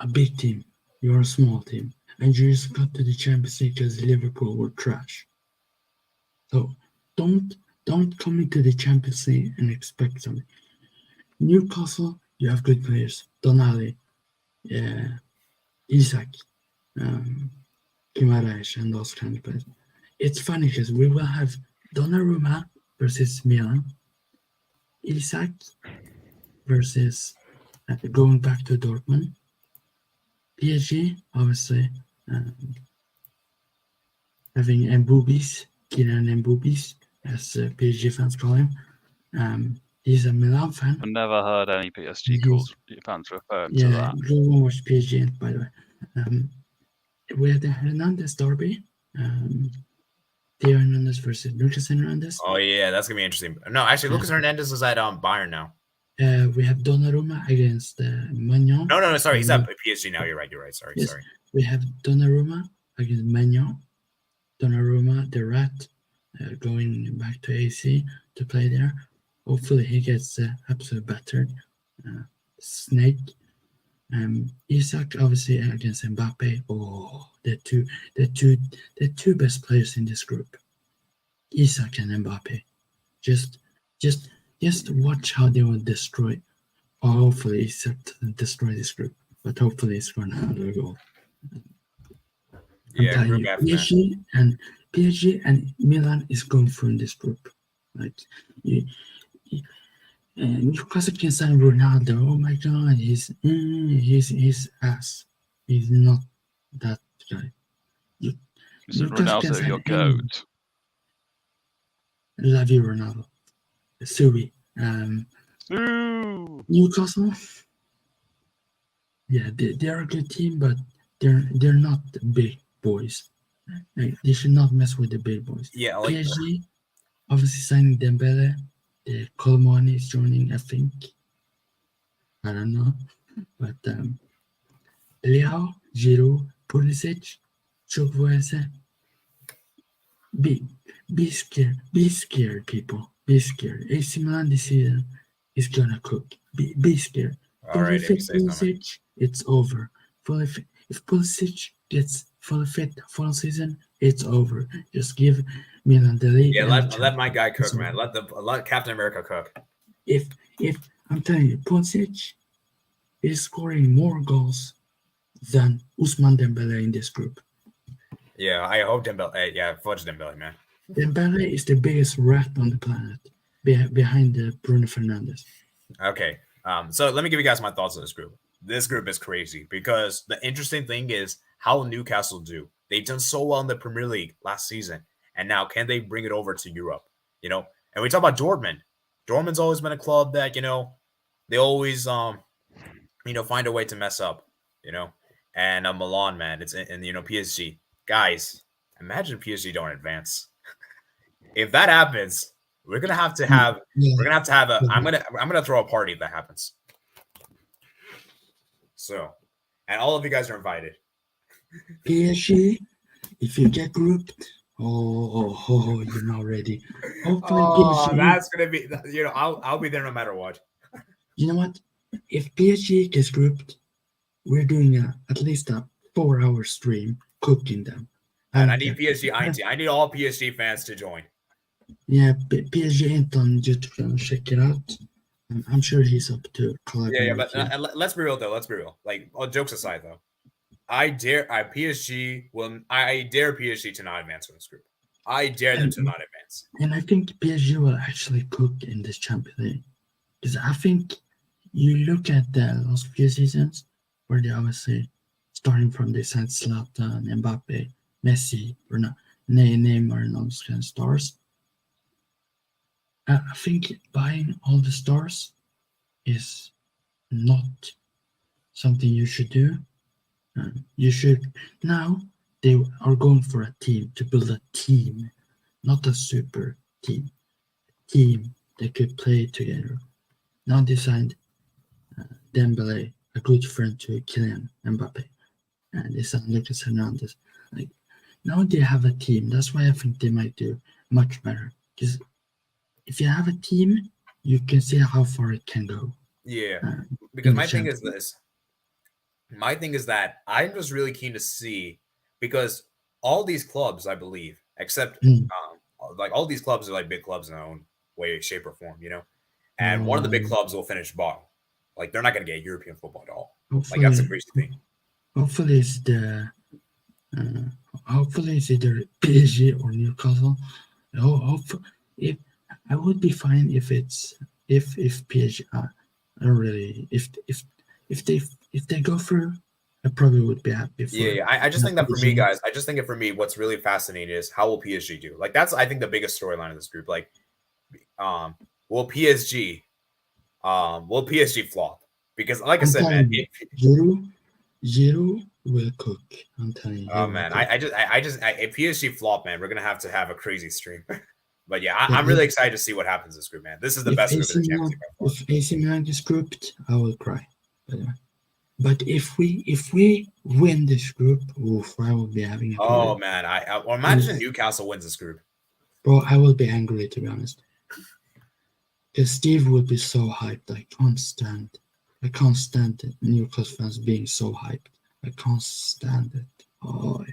a big team. You're a small team, and you just got to the Champions League because Liverpool were trash. So don't come into the Champions League and expect something. Newcastle, you have good players. Tonali, Isak, Guimaraes, and those kind of players. It's funny because we will have Donnarumma versus Milan, Isak versus going back to Dortmund, PSG, obviously, having Mbubis, Kylian Mbubis, as PSG fans call him. He's a Milan fan. I've never heard any PSG fans referring to that. Go and watch PSG, by the way. We had the Hernandez derby. Theo Hernandez versus Lucas Hernandez. Oh, yeah, that's going to be interesting. No, actually, Lucas Hernandez is at Bayern now. We have Donnarumma against Magnon. No, sorry. He's at PSG now. You're right. Sorry. We have Donnarumma against Magnon. Donnarumma, the rat, going back to AC to play there. Hopefully he gets absolutely battered. Snake. Isak obviously against Mbappe. Oh, the two best players in this group. Isak and Mbappe. Just watch how they will destroy. Or hopefully Isak doesn't destroy this group, but hopefully it's going to have a goal. Yeah, PSG and Milan is going through this group. Like Newcastle can sign Ronaldo. Oh my God, he's ass. He's not that guy. Is Ronaldo your goat? Love you, Ronaldo. Sui. Newcastle. Yeah, they are a good team, but they're not the big boys. Like, they should not mess with the big boys. Yeah, like PSG obviously signing Dembele. The Colomani is joining, I think. I don't know, but Leao, Giroud, Pulisic, Chukwueze. Be be scared, people. Be scared. AC Milan this season is gonna cook. Be scared. all right, Fully if you fit say so, man. Pulisic, it's over. Fully fit, if Pulisic gets fully fit full season, it's over. Just give Milan the league. Yeah, and the let Champions my guy League. cook, It's man. over. Let Captain America cook. If I'm telling you, Pulisic is scoring more goals than Usman Dembele in this group. Yeah, I hope Dembele. Yeah, fudge Dembele, man. Dembele is the biggest rat on the planet, behind Bruno Fernandes. Okay. So let me give you guys my thoughts on this group. This group is crazy because the interesting thing is how Newcastle do. They've done so well in the Premier League last season, and now can they bring it over to Europe? You know, and we talk about Dortmund. Dortmund's always been a club that they always find a way to mess up. And Milan, man, it's and PSG guys. Imagine PSG don't advance. If that happens, we're gonna have to have a. I'm gonna throw a party if that happens. So, and all of you guys are invited. PSG, if you get grouped, you're not ready. Hopefully, PSG. That's gonna be. I'll be there no matter what. You know what? If PSG gets grouped, we're doing at least a 4-hour stream cooking them. And I need PSG. I need all PSG fans to join. Yeah, PSG ain't on YouTube. Check it out. I'm sure he's up to collaborating. Yeah, but let's be real though. Let's be real. Like, all jokes aside though, I dare PSG to not advance from this group. I dare them to not advance. And I think PSG will actually cook in this Champions League, because I think you look at the last few seasons where they obviously starting from the side Zlatan, Mbappe, Messi, or not Neymar, and all those kind of stars. I think buying all the stars is not something you should do. You should now. They are going for a team to build a team, not a super team. Team that could play together. Now they signed Dembele, a good friend to Kylian Mbappe, and they signed Lucas Hernandez. Like, now they have a team. That's why I think they might do much better. Because if you have a team, you can see how far it can go. Yeah, because my thing is this. My thing is that I'm just really keen to see, because all these clubs, I believe, except like all these clubs are like big clubs in their own way, shape, or form, And one of the big clubs will finish bottom. Like, they're not going to get European football at all. Like, that's a crazy thing. Hopefully it's either PSG or Newcastle. If I would be fine if PSG are really if they go through, I probably would be happy. I just think that for me, guys, what's really fascinating is how will PSG do? Like, that's, I think, the biggest storyline of this group. Like, will PSG flop? Because, like I said, man, Giroud will cook. I'm telling you. Oh man, if PSG flop, man, we're gonna have to have a crazy stream. But yeah, I'm really excited to see what happens in this group, man. This is the best group in the Champions League. If AC Milan is grouped, I will cry. But if we win this group, I will be having a party. Oh man, I imagine Newcastle wins this group. Bro, I will be angry, to be honest. Because Steve would be so hyped. I can't stand it. Newcastle fans being so hyped. I can't stand it. Oh,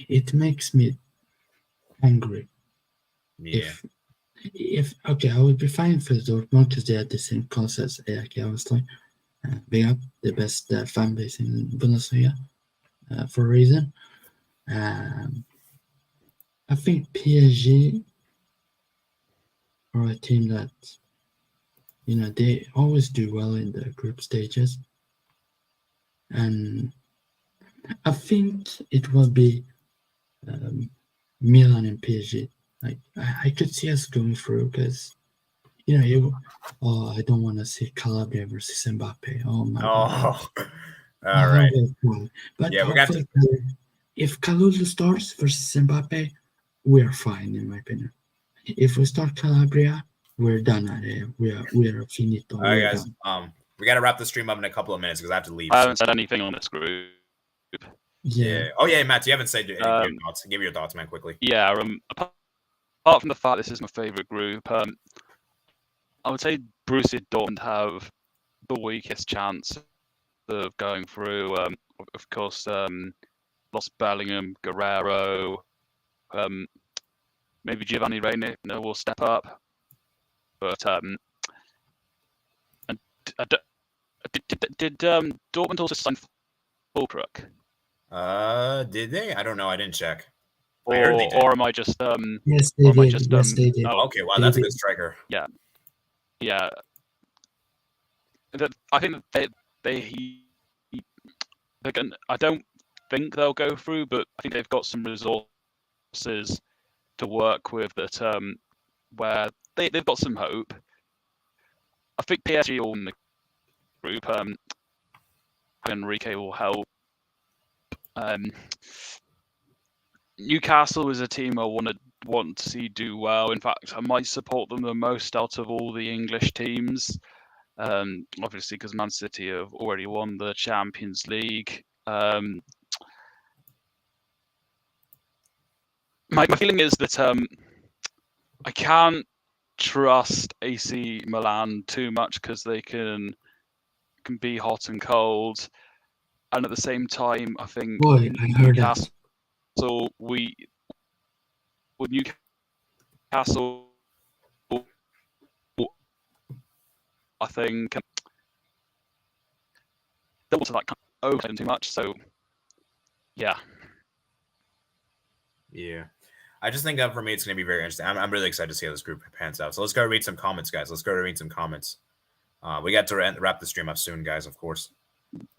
it makes me angry. Yeah. If okay, I would be fine for Dortmund because they had the same concept as AIK, obviously. Big up, the best fan base in Bundesliga for a reason. I think PSG are a team that, they always do well in the group stages. And I think it will be Milan and PSG. Like, I could see us going through because, I don't want to see Calabria versus Mbappe. Oh my God. All right. But Yeah, we got hopefully, if Kalulu starts versus Mbappe, we're fine, in my opinion. If we start Calabria, we're done at it. We're finito. All right, We're guys. done. We got to wrap the stream up in a couple of minutes because I have to leave. I haven't said anything on this group. Yeah. Oh yeah, Matt, you haven't said your thoughts. Give your thoughts, man, quickly. Yeah. Apart from the fact this is my favorite group, I would say Borussia Dortmund have the weakest chance of going through. Of course, lost Bellingham, Guerrero, maybe Giovanni Reina will step up, but and did Dortmund also sign Fulkrug? Did they? I don't know. I didn't check. Or am I just Yes, they did. Yes, they did. Oh, okay. Wow, that's a good striker. Yeah. I think that I don't think they'll go through, but I think they've got some resources to work with that where they've got some hope. I think PSG will win the group. Enrique will help. Newcastle is a team I want to see do well. In fact, I might support them the most out of all the English teams. Obviously, because Man City have already won the Champions League. My feeling is that I can't trust AC Milan too much because they can be hot and cold, and at the same time, I think Boy, I heard that. So with Newcastle, I think they want to like over them too much. So yeah. I just think that for me, it's going to be very interesting. I'm really excited to see how this group pans out. So let's go read some comments, guys. Let's go read some comments. We got to wrap the stream up soon, guys. Of course.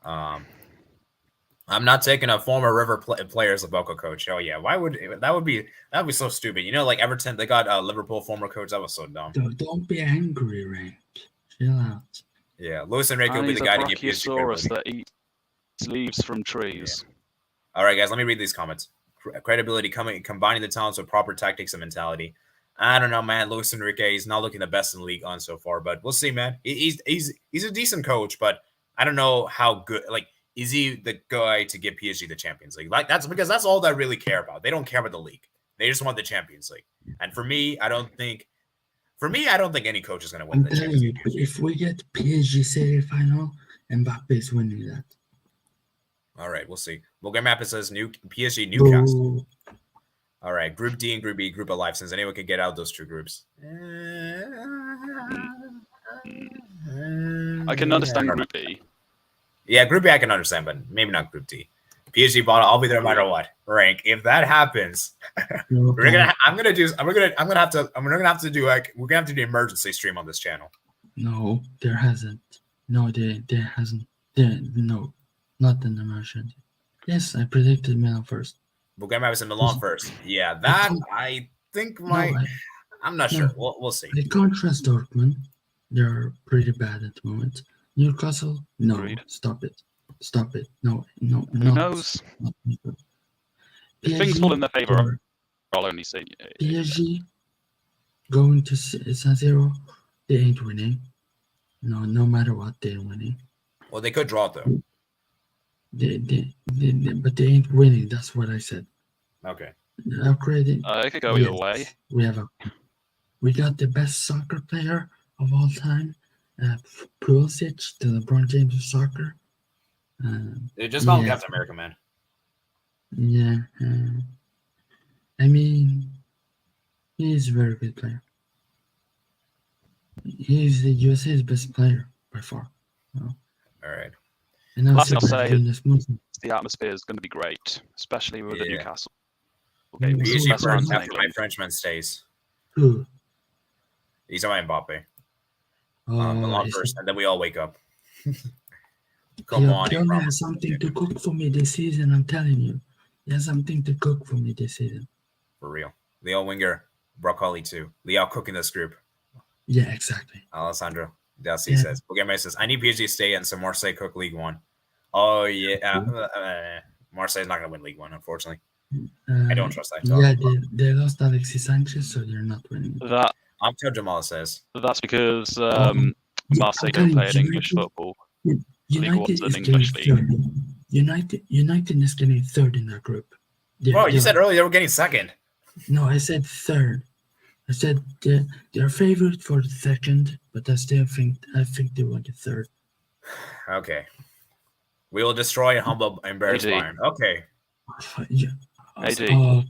I'm not taking a former River player as a vocal coach. Oh yeah, why would that would be so stupid? You know, like Everton, they got Liverpool former coach. That was so dumb. Don't be angry, Rank. Chill out. Yeah, Luis Enrique will be the guy to get Brachiosaurus that eats leaves from trees. Yeah. All right, guys, let me read these comments. Credibility combining the talents with proper tactics and mentality. I don't know, man. Luis Enrique is not looking the best in the league on so far, but we'll see, man. He's a decent coach, but I don't know how good. Like, is he the guy to get PSG the Champions League? Like, that's because that's all they really care about. They don't care about the league. They just want the Champions League. And for me, I don't think any coach is going to win the Champions League. But if we get PSG semi-final, Mbappe is winning that. All right, we'll see. Vulgar Mappa says PSG Newcastle. All right, Group D and Group B, Group of Life, since anyone can get out of those two groups. I can understand Group B. Yeah, Group B I can understand, but maybe not Group D. PSG bottle, I'll be there no matter what. Rank. If that happens, we're gonna have to do an emergency stream on this channel. No, there hasn't. No, there hasn't. No, not an emergency. Yes, I predicted Milan first. Bulgaria was in Milan first. Yeah, that I think might. I'm not sure. We'll see. I can't trust Dortmund. They're pretty bad at the moment. Newcastle, no. Agreed. Stop it. No. Who knows? If things fall in their favor, I'll only say PSG going to San Siro, they ain't winning. No matter what, they ain't winning. Well, they could draw it, though. But they ain't winning. That's what I said. Okay. Upgrading. It could go either way. We got the best soccer player of all time, Pulisic, the LeBron James of soccer. They just call him Captain America, man. Yeah. I mean, he's a very good player. He's the USA's best player by far. All right. And Last thing I'll say is the atmosphere is going to be great, especially with the Newcastle game. My Frenchman stays. Who? He's on Mbappe. Milan first, and then we all wake up. Come on. He has something to cook for me this season, I'm telling you. He has something to cook for me this season. For real. Leo Winger, Broccoli too. Leo cooking this group. Yeah, exactly. Alessandro Delcy says, Bulgaria says, I need PSG to stay in some Marseille Cook League One. Oh yeah, Marseille's not gonna win League One, unfortunately. I don't trust that. Yeah, they lost Alexis Sanchez, so they're not winning. That I'm Joe Jamal says. that's because Yeah, Marseille I'm don't telling play in you, English football. United One's an is getting English league. third. United is getting third in that group. Bro, you said earlier they were getting second. No, I said third. I said they're favored for the second, but I still think they want the third. Okay. We will destroy, humble, embarrass AD. Bayern. Okay. Yeah. AD.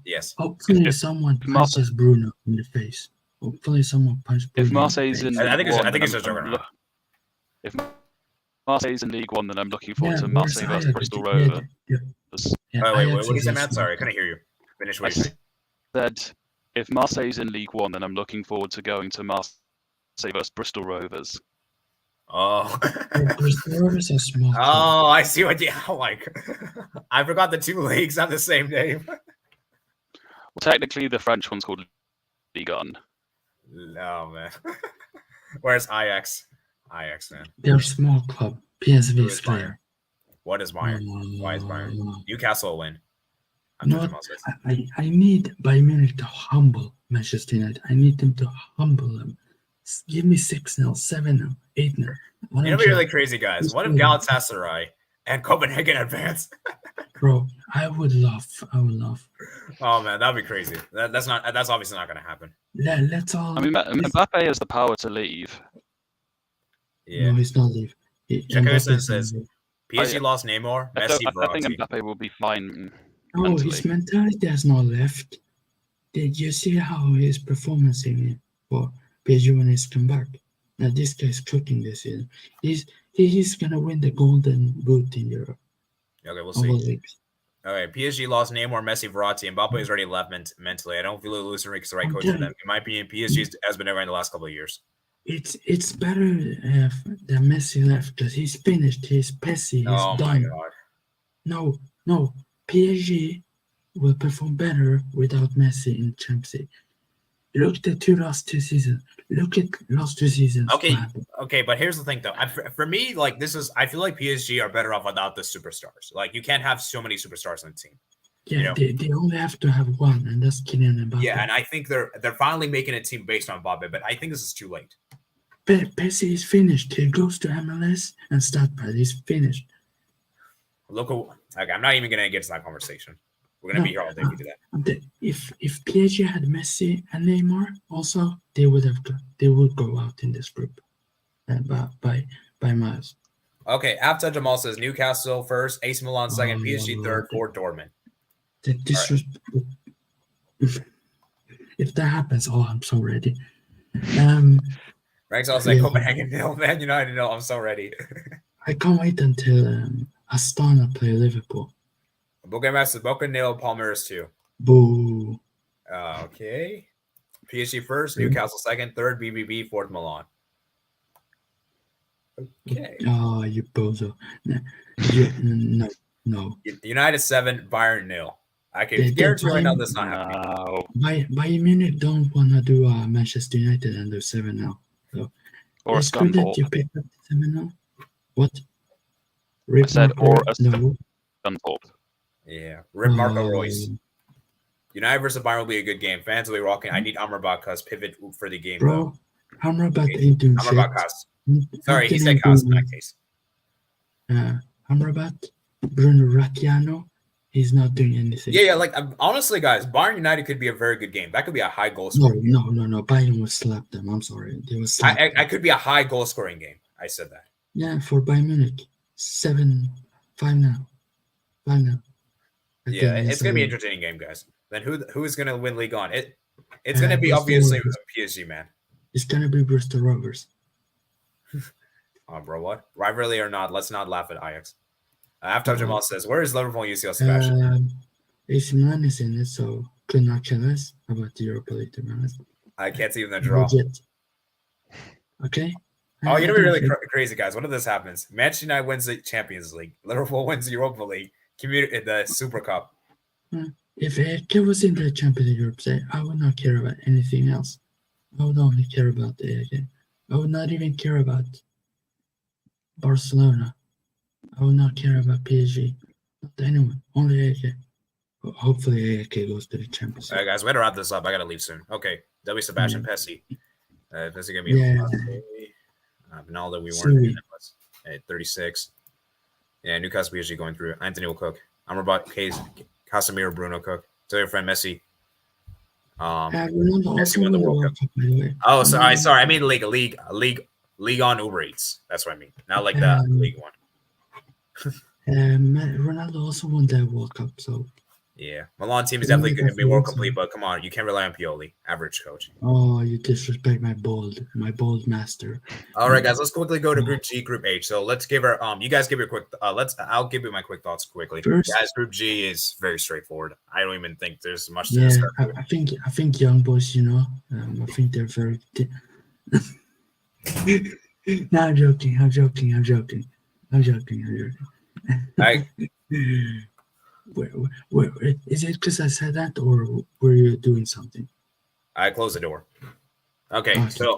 Yes. Hopefully someone punches Bruno in the face. Hopefully someone punches Bruno. If Marseille's in I think League it's- One, I think it's then just Juggernaut. if Marseille's in League One, then I'm looking forward to where's Marseille versus Ajax? Bristol Yeah, Rovers. yeah, Wait, Ajax what did you say, is Matt? also- Sorry, I couldn't hear you. Finish what I you saying. said, if Marseille's in League One, then I'm looking forward to going to Marseille versus Bristol Rovers. Oh. Bristol Rovers are small. Oh, I see what you like. I forgot the two leagues have the same name. Well, technically, the French one's called Ligue 1. No, man. Where's Ajax? Ajax, man. They're small club. PSV Who is is Bayern? clear. What is Bayern? Why is Bayern? Newcastle will win. I'm No, judging Marseille. I need Bayern Munich to humble Manchester United. I need them to humble them. Give me 6-0, 7-0, 8-0. You know, be really crazy, guys. What if Galatasaray and Copenhagen advance? Bro, I would love. Oh man, that'd be crazy. That's obviously not going to happen. Let's all. I mean, Mbappe has the power to leave. Yeah. No, he's not leave. Chekhovson says PSG lost Neymar, I Messi, think Verratti. Mbappe will be fine. No, his mentality has not left. Did you see how his performance for PSG when he's come back? Now this guy's cooking this season. He's gonna win the Golden Boot in Europe. Okay, we'll All see. leagues. Okay, PSG lost Neymar, Messi, Verratti. Mbappe is already left mentally. I don't feel Luis Enrique's the right coach for them. In my opinion, PSG has been over in the last couple of years. It's better that Messi left because he's finished. He's Pessi. He's Oh done. my god. No. PSG will perform better without Messi in Champions League. Look at the last two seasons. Look at last 2 seasons. Okay, but here's the thing, though. For me, like I feel like PSG are better off without the superstars. Like you can't have so many superstars on the team. Yeah, you know? they only have to have one, and that's Kylian Mbappe. Yeah, and I think they're finally making a team based on Mbappe, but I think this is too late. Pessi is finished. He goes to MLS and start by. He's finished. Look, okay, I'm not even gonna get to that conversation. We're gonna be here all day if we do that. If PSG had Messi and Neymar, also they would go out in this group, by miles. Okay, After Jamal says Newcastle first, AC Milan second, PSG third, fourth Dortmund. If that happens, I'm so ready. Rex also say Copenhagen nil, Man United nil. I'm so ready. I can't wait until Astana play Liverpool. Boca nil, Palmeiras 2. Boo. Okay. PSG first, Newcastle second, third BBB, fourth Milan. Okay. Oh, you bozo. No. United 7, Bayern nil. I can guarantee right now that's not happening. Bayern Munich don't want to do Manchester United and do 7-0. So Or a it's good that Scunthorpe. you picked up 7-0. What? I said or a no. Scunthorpe. Yeah. Rip Marco Royce. United versus Bayern will be a good game. Fans will be rocking. I need Amrabat because pivot for the game. Bro, Amrabat ain't doing shit. Amrabat cost. Sorry, he said cost in that case. Amrabat, Bruno Racchiano, he's not doing anything. Yeah. Like honestly, guys, Bayern United could be a very good game. That could be a high goal scoring. No. Bayern will slap them. I'm sorry, they will slap. I could be a high goal scoring game. I said that. Yeah, for Bayern Munich, 7-5 now. 5 now. Yeah, it's gonna be an entertaining game, guys. Then who is gonna win League On? It's gonna be obviously PSG, man. It's gonna be Bristol Rovers. Oh, bro, what? Rivalry or not? Let's not laugh at Ajax. After Jamal says, "Where is Liverpool and UCL Sebastian?" AC Milan is in it, so could not care less about the Europa League, to be honest. I can't see even the draw. Legit. Okay. Oh, you know, be really crazy, guys. What if this happens? Manchester United wins the Champions League. Liverpool wins the Europa League. The Super Cup. If it was in the Champions League Europe, say I would not care about anything else. I would only care about the game. I would not even care about Barcelona. I will not care about PSG. Not anyone. Only AK. Hopefully AK goes to the Champions All League. right, guys, we gotta wrap this up. I gotta leave soon. Okay, W. Sebastian Pesci. Pesci gonna be Yeah. Ronaldo. We Sui. weren't at 36. Yeah, Newcastle PSG going through. Anthony will cook. Amrabat, Case, Casemiro, Bruno cook. Tell your friend Messi. Ronaldo Messi also won the won the World World Cup, by the way. Oh, sorry. I mean league on Uber Eats. That's what I mean. Not like the League One. Ronaldo also won the World Cup, so. Yeah, Milan team is definitely going to be more complete, but come on, you can't rely on Pioli, average coach. Oh, you disrespect my bold master. All right, guys, let's quickly go to Group G, Group H. So let's give our you guys give your quick. I'll give you my quick thoughts quickly. First, guys, Group G is very straighthtforward. I don't even think there's much to yeah, discuss. I think young boys, I think they're very. No, I'm joking. Where, is it because I said that, or were you doing something? I closed the door. Okay. So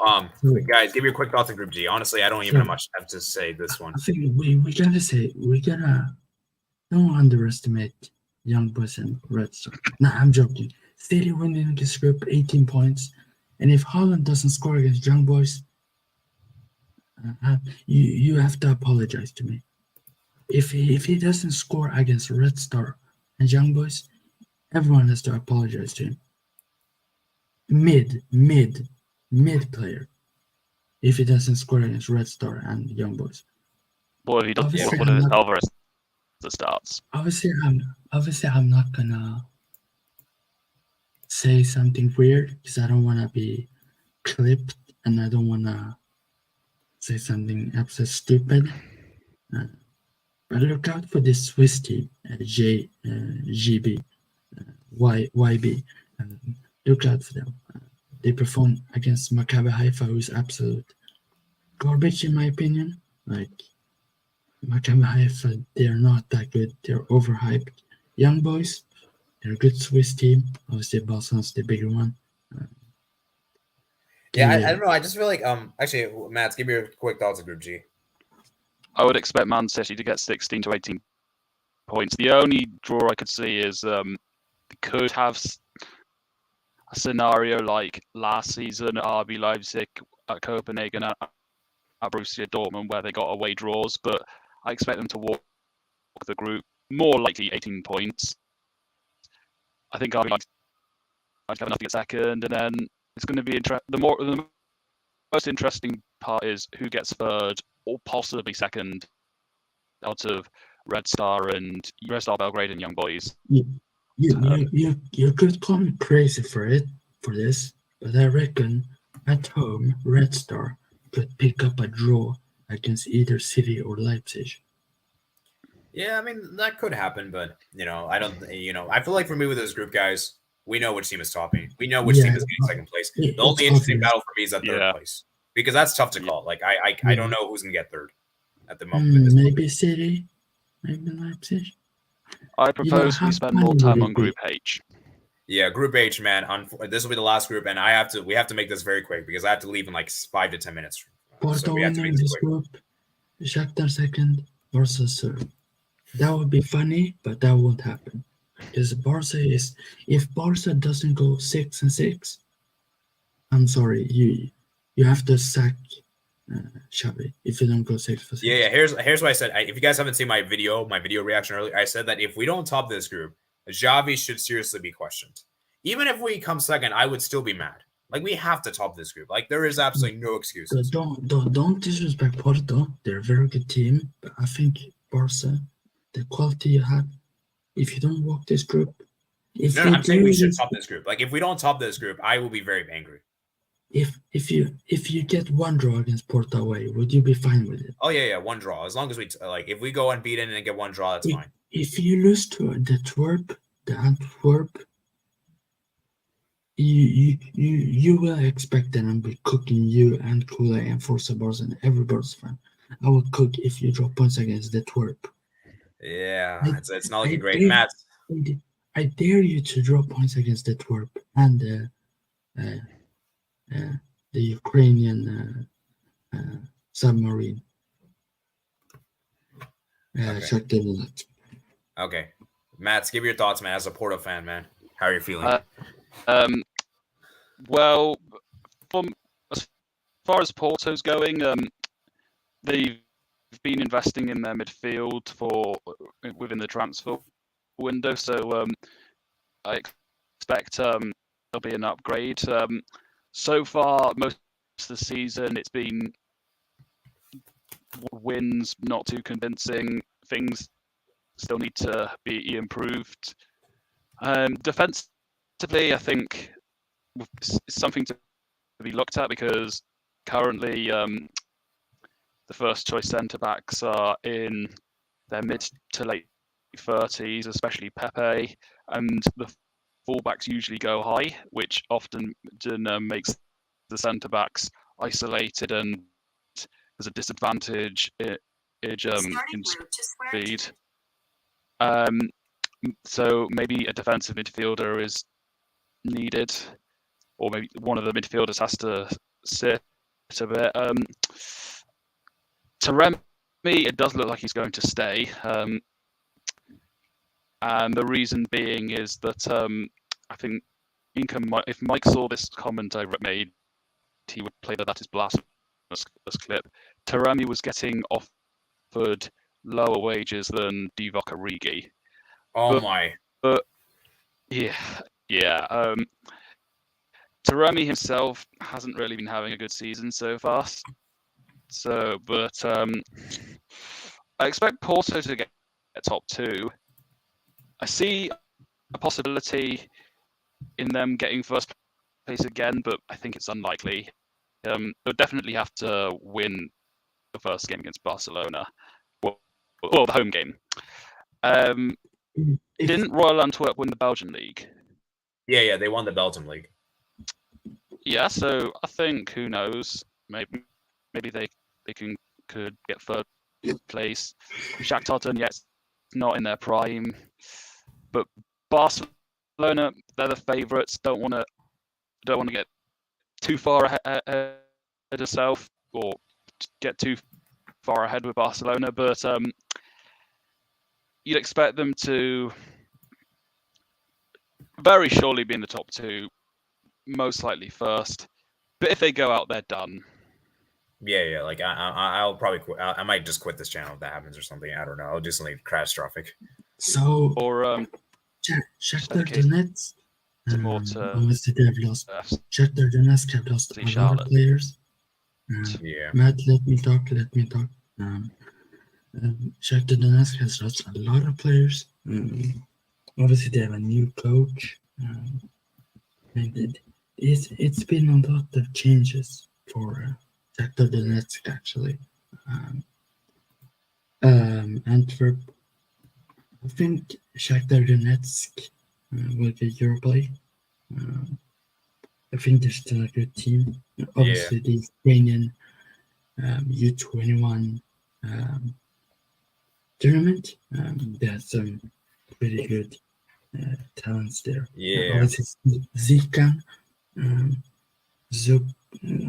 guys, give your quick thoughts on Group G. Honestly, I don't even have much to say this one. I think we gotta don't underestimate young boys and Red Star. Nah, I'm joking. City winning this group 18 points, and if Holland doesn't score against young boys, you have to apologize to me. If he doesn't score against Red Star and Young Boys, everyone has to apologize to him. Mid player. If he doesn't score against Red Star and Young Boys. What if he doesn't put in Alvarez that starts? Obviously, I'm not gonna say something weird because I don't want to be clipped and I don't want to say something absolutely stupid. But look out for this Swiss team, YB. Look out for them. They performed against Maccabi Haifa, who is absolute garbage in my opinion. Like Maccabi Haifa, they're not that good. They're overhyped. Young boys, they're a good Swiss team. Obviously, Barcelona's the bigger one. I don't know. I just feel like actually, Matt, give me your quick thoughts on Group G. I would expect Man City to get 16 to 18 points. The only draw I could see is could have a scenario like last season at RB Leipzig, at Copenhagen, at Borussia Dortmund, where they got away draws. But I expect them to walk the group, more likely 18 points. I think RB Leipzig have enough to get second, and then it's going to be the most interesting part is who gets third or possibly second out of Red Star Belgrade and Young Boys. You could call me crazy for this, but I reckon at home Red Star could pick up a draw against either City or Leipzig. Yeah, I mean that could happen, but I don't. I feel like for me with those group guys, we know which team is topping. We know which team is getting second place. The only interesting battle for me is at third place. Because that's tough to call. Like I don't know who's gonna get third at the moment. Maybe City, maybe Leipzig. I propose we spend more time on Group H. Yeah, Group H, man. This will be the last group, and we have to make this very quick because I have to leave in like 5 to 10 minutes. Porto winning this group, Shakhtar second, Barca third. That would be funny, but that won't happen. Because if Barca doesn't go 6-6, I'm sorry, you have to sack Xavi if you don't go 6-6. Yeah. Here's what I said. If you guys haven't seen my video reaction earlier, I said that if we don't top this group, Xavi should seriously be questioned. Even if we come second, I would still be mad. Like we have to top this group. Like there is absolutely no excuses. Don't disrespect Porto. They're a very good team, but I think Barca, the quality you have, if you don't walk this group, I'm saying we should top this group. Like if we don't top this group, I will be very angry. If you get one draw against Porto away, would you be fine with it? Oh yeah, one draw. As long as we if we go unbeaten and get one draw, that's fine. If you lose to the Antwerp, you will expect that I'm be cooking you and Kule and Forza Bars and every Bars fan. I will cook if you drop points against the Twerp. Yeah, it's not looking great, Matt. I dare you to drop points against the Twerp and the Ukrainian submarine. Okay. Shakhtar Donetsk. Okay. Matt, give your thoughts, man, as a Porto fan, man. How are you feeling? Well, from as far as Porto's going, they've been investing in their midfield within the transfer window, so I expect there'll be an upgrade. So far, most of the season, it's been wins, not too convincing. Things still need to be improved. Defensively, I think it's something to be looked at because currently the first choice centre backs are in their mid to late 30s, especially Pepe, and the fullbacks usually go high, which often makes the centre backs isolated and there's a disadvantage in speed. So maybe a defensive midfielder is needed, or maybe one of the midfielders has to sit a bit. Taremi, it does look like he's going to stay. And the reason being is that I think if Mike saw this comment I made, he would play that is blasphemous clip. Taremi was getting offered lower wages than Divock Origi. But yeah. Taremi himself hasn't really been having a good season so far. But I expect Porto to get top 2. I see a possibility in them getting first place again, but I think it's unlikely. They'll definitely have to win the first game against Barcelona, well the home game. Didn't Royal Antwerp win the Belgian league? Yeah, they won the Belgian league. Yeah, so I think, who knows, maybe they could get third place. Shakhtar Donetsk not in their prime, but Barcelona, they're the favourites. Don't want to get too far ahead of yourself or get too far ahead with Barcelona, but you'd expect them to very surely be in the top 2, most likely first. But if they go out, they're done. Yeah. Like I'll probably quit. I might just quit this channel if that happens or something. I don't know. I'll do something catastrophic. So, or Shakhtar Donetsk. Obviously, they've lost. Shakhtar Donetsk have lost a lot of players. Yeah. Matt, let me talk. Shakhtar Donetsk has lost a lot of players. Obviously, they have a new coach. And it's been a lot of changes for Shakhtar Donetsk, actually. Antwerp, I think Shakhtar Donetsk will be Europa League. I think they're still a good team. Obviously, the Ukrainian U21 tournament, they have some pretty good talents there. Yeah. Obviously, Zika, Zub,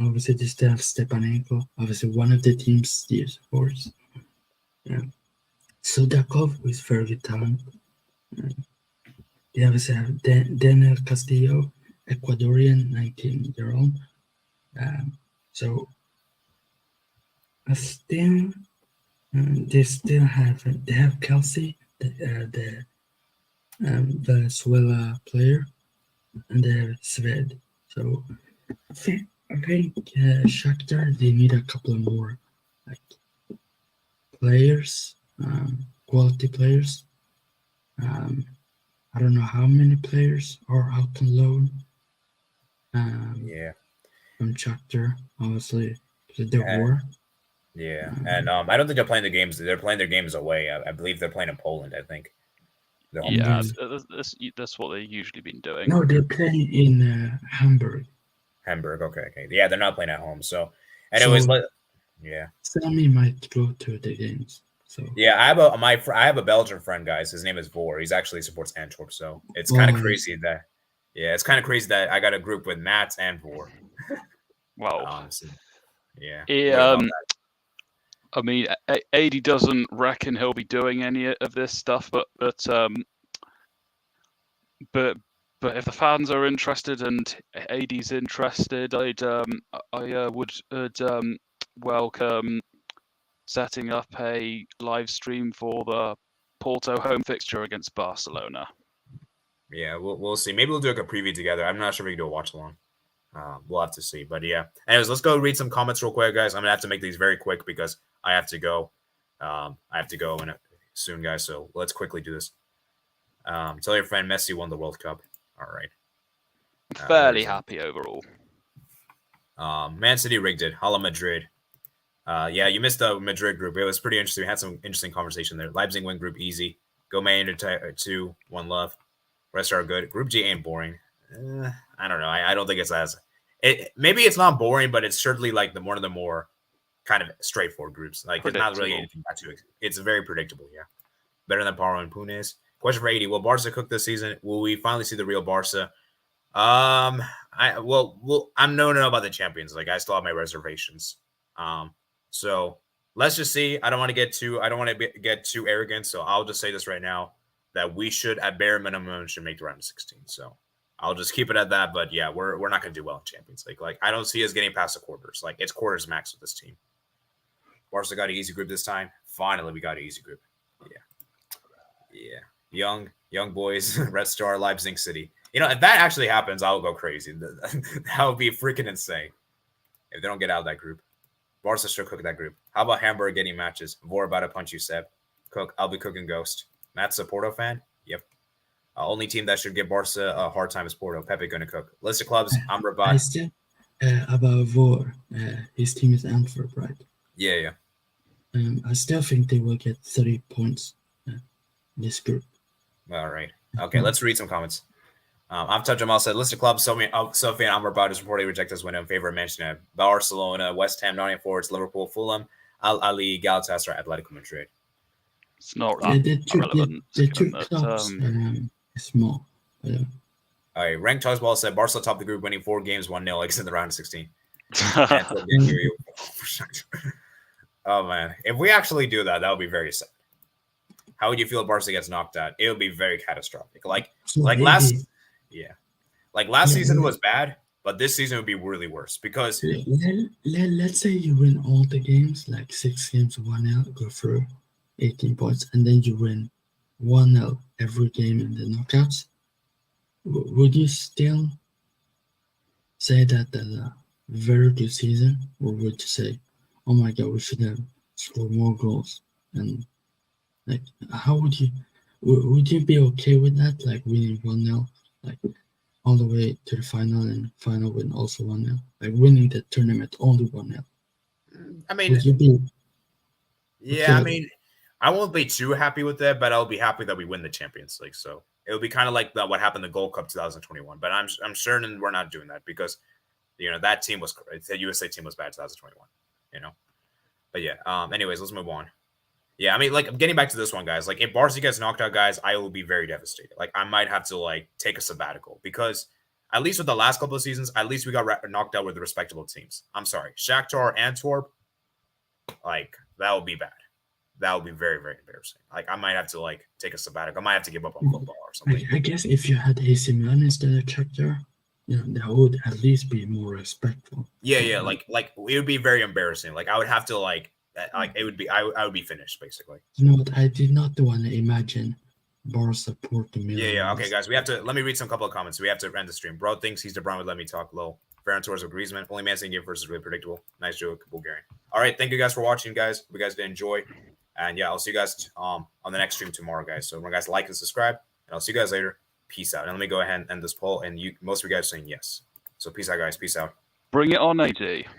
obviously they still have Stepanenko. Obviously, one of the team's steers, of course. Sudakov, who is very good talent. They obviously have Daniel Castillo, Ecuadorian, 19-year-old. So, they have Kelsey, the Venezuela player, and they have Sved. So I think Shakhtar, they need a couple of more players, quality players. I don't know how many players are out on loan. From Shakhtar, obviously, the war. Yeah, and I don't think they're playing the games. They're playing their games away. I believe they're playing in Poland. I think. Yeah, that's what they've usually been doing. No, they're playing in Hamburg. Hamburg, okay. Yeah, they're not playing at home. So, anyways, Sammy might go to the games. So yeah, I have a Belgian friend, guys. His name is Vor. He's actually supports Antwerp. So it's kind of crazy that. Yeah, it's kind of crazy that I got a group with Matt and Vor. Well, honestly, yeah. I mean, AD doesn't reckon he'll be doing any of this stuff, but if the fans are interested and AD's interested, I would welcome setting up a live stream for the Porto home fixture against Barcelona. Yeah, we'll see. Maybe we'll do like a preview together. I'm not sure if we can do a watch along. We'll have to see. But yeah. Anyways, let's go read some comments real quick, guys. I'm gonna have to make these very quick because I have to go. Soon, guys. So let's quickly do this. Tell your friend Messi won the World Cup. All right. Fairly happy overall. Man City rigged it. Hala Madrid. Yeah, you missed the Madrid group. It was pretty interesting. We had some interesting conversation there. Leipzig win group easy. Go Man United 2, 1 love. Rest are good. Group G ain't boring. I don't know. I don't think it's as maybe it's not boring, but it's certainly like one of the more kind of straightforward groups. Like it's not really anything too. It's very predictable. Yeah, better than Paro and Punes. Question for 80: will Barca cook this season? Will we finally see the real Barca? I don't know about the Champions. Like I still have my reservations. So let's just see. I don't want to get too arrogant. So I'll just say this right now that we should, at bare minimum, should make the round of 16. So I'll just keep it at that. But yeah, we're not going to do well in Champions League. Like I don't see us getting past the quarters. Like it's quarters max with this team. Barca got an easy group this time. Finally, we got an easy group. Yeah. Young boys, Red Star, Leipzig City. You know, if that actually happens, I'll go crazy. That would be freaking insane if they don't get out of that group. Barca should cook that group. How about Hamburg getting matches? Vor about to punch you, Seb. Cook. I'll be cooking Ghost. Matt's a Porto fan? Yep. Only team that should give Barca a hard time is Porto. Pepe going to cook. List of clubs. Amrabat. I still, about Vor, his team is Antwerp, right? Yeah. I still think they will get 30 points in this group. All right. Okay, let's read some comments. Aftab Jamal said, list of clubs. Sofian Amrabat is reportedly rejected as winner in favor of Manchester United. Barcelona, West Ham, Nottingham Forest, Liverpool, Fulham, Al Ahly, Galatasaray, Atletico Madrid. It's not relevant. The two clubs small. All right. Rank Tugsball said, Barca topped the group, winning 4 games, 1-0, like it's in the round of 16. Oh, man. If we actually do that, that would be very sad. How would you feel if Barca gets knocked out? It would be very catastrophic. Like last season was bad, but this season would be really worse because let's say you win all the games, like 6 games, 1-0, go through 18 points, and then you win 1-0 every game in the knockouts. Would you still say that that's a very good season, or would you say, oh my God, we should have scored more goals? And like, how would you be okay with that? Like winning 1-0, like all the way to the final, and final win also 1-0, like winning the tournament only 1-0. I mean, would you be? Yeah, I mean, I won't be too happy with that, but I'll be happy that we win the Champions League. So it will be kind of like what happened in the Gold Cup 2021. But I'm certain we're not doing that because that team was the USA team was bad 2021. But yeah. Anyways, let's move on. Yeah, I mean, like, getting back to this one, guys, like, if Barca gets knocked out, guys, I will be very devastated. Like, I might have to, like, take a sabbatical because at least with the last couple of seasons, at least we got knocked out with the respectable teams. I'm sorry. Shakhtar, Antwerp, like, that would be bad. That would be very, very embarrassing. Like, I might have to, like, take a sabbatical. I might have to give up on football or something. I guess if you had AC Milan instead of Shakhtar, that would at least be more respectful. Yeah, like, it would be very embarrassing. Like, I would have to, like, it would be, I would be finished basically. You know what? I did not want to imagine Barca Porto Milan. Yeah. Okay, guys, let me read some couple of comments. We have to end the stream. Bro thinks he's De Bruyne would let me talk low. Ferran Torres with Griezmann. Only Man City game versus really predictable. Nice joke, Bulgarian. All right, thank you guys for watching, guys. Hope you guys did enjoy. And yeah, I'll see you guys on the next stream tomorrow, guys. So remember, guys, like and subscribe, and I'll see you guys later. Peace out. And let me go ahead and end this poll. And most of you guys are saying yes. So peace out, guys. Peace out. Bring it on, AD.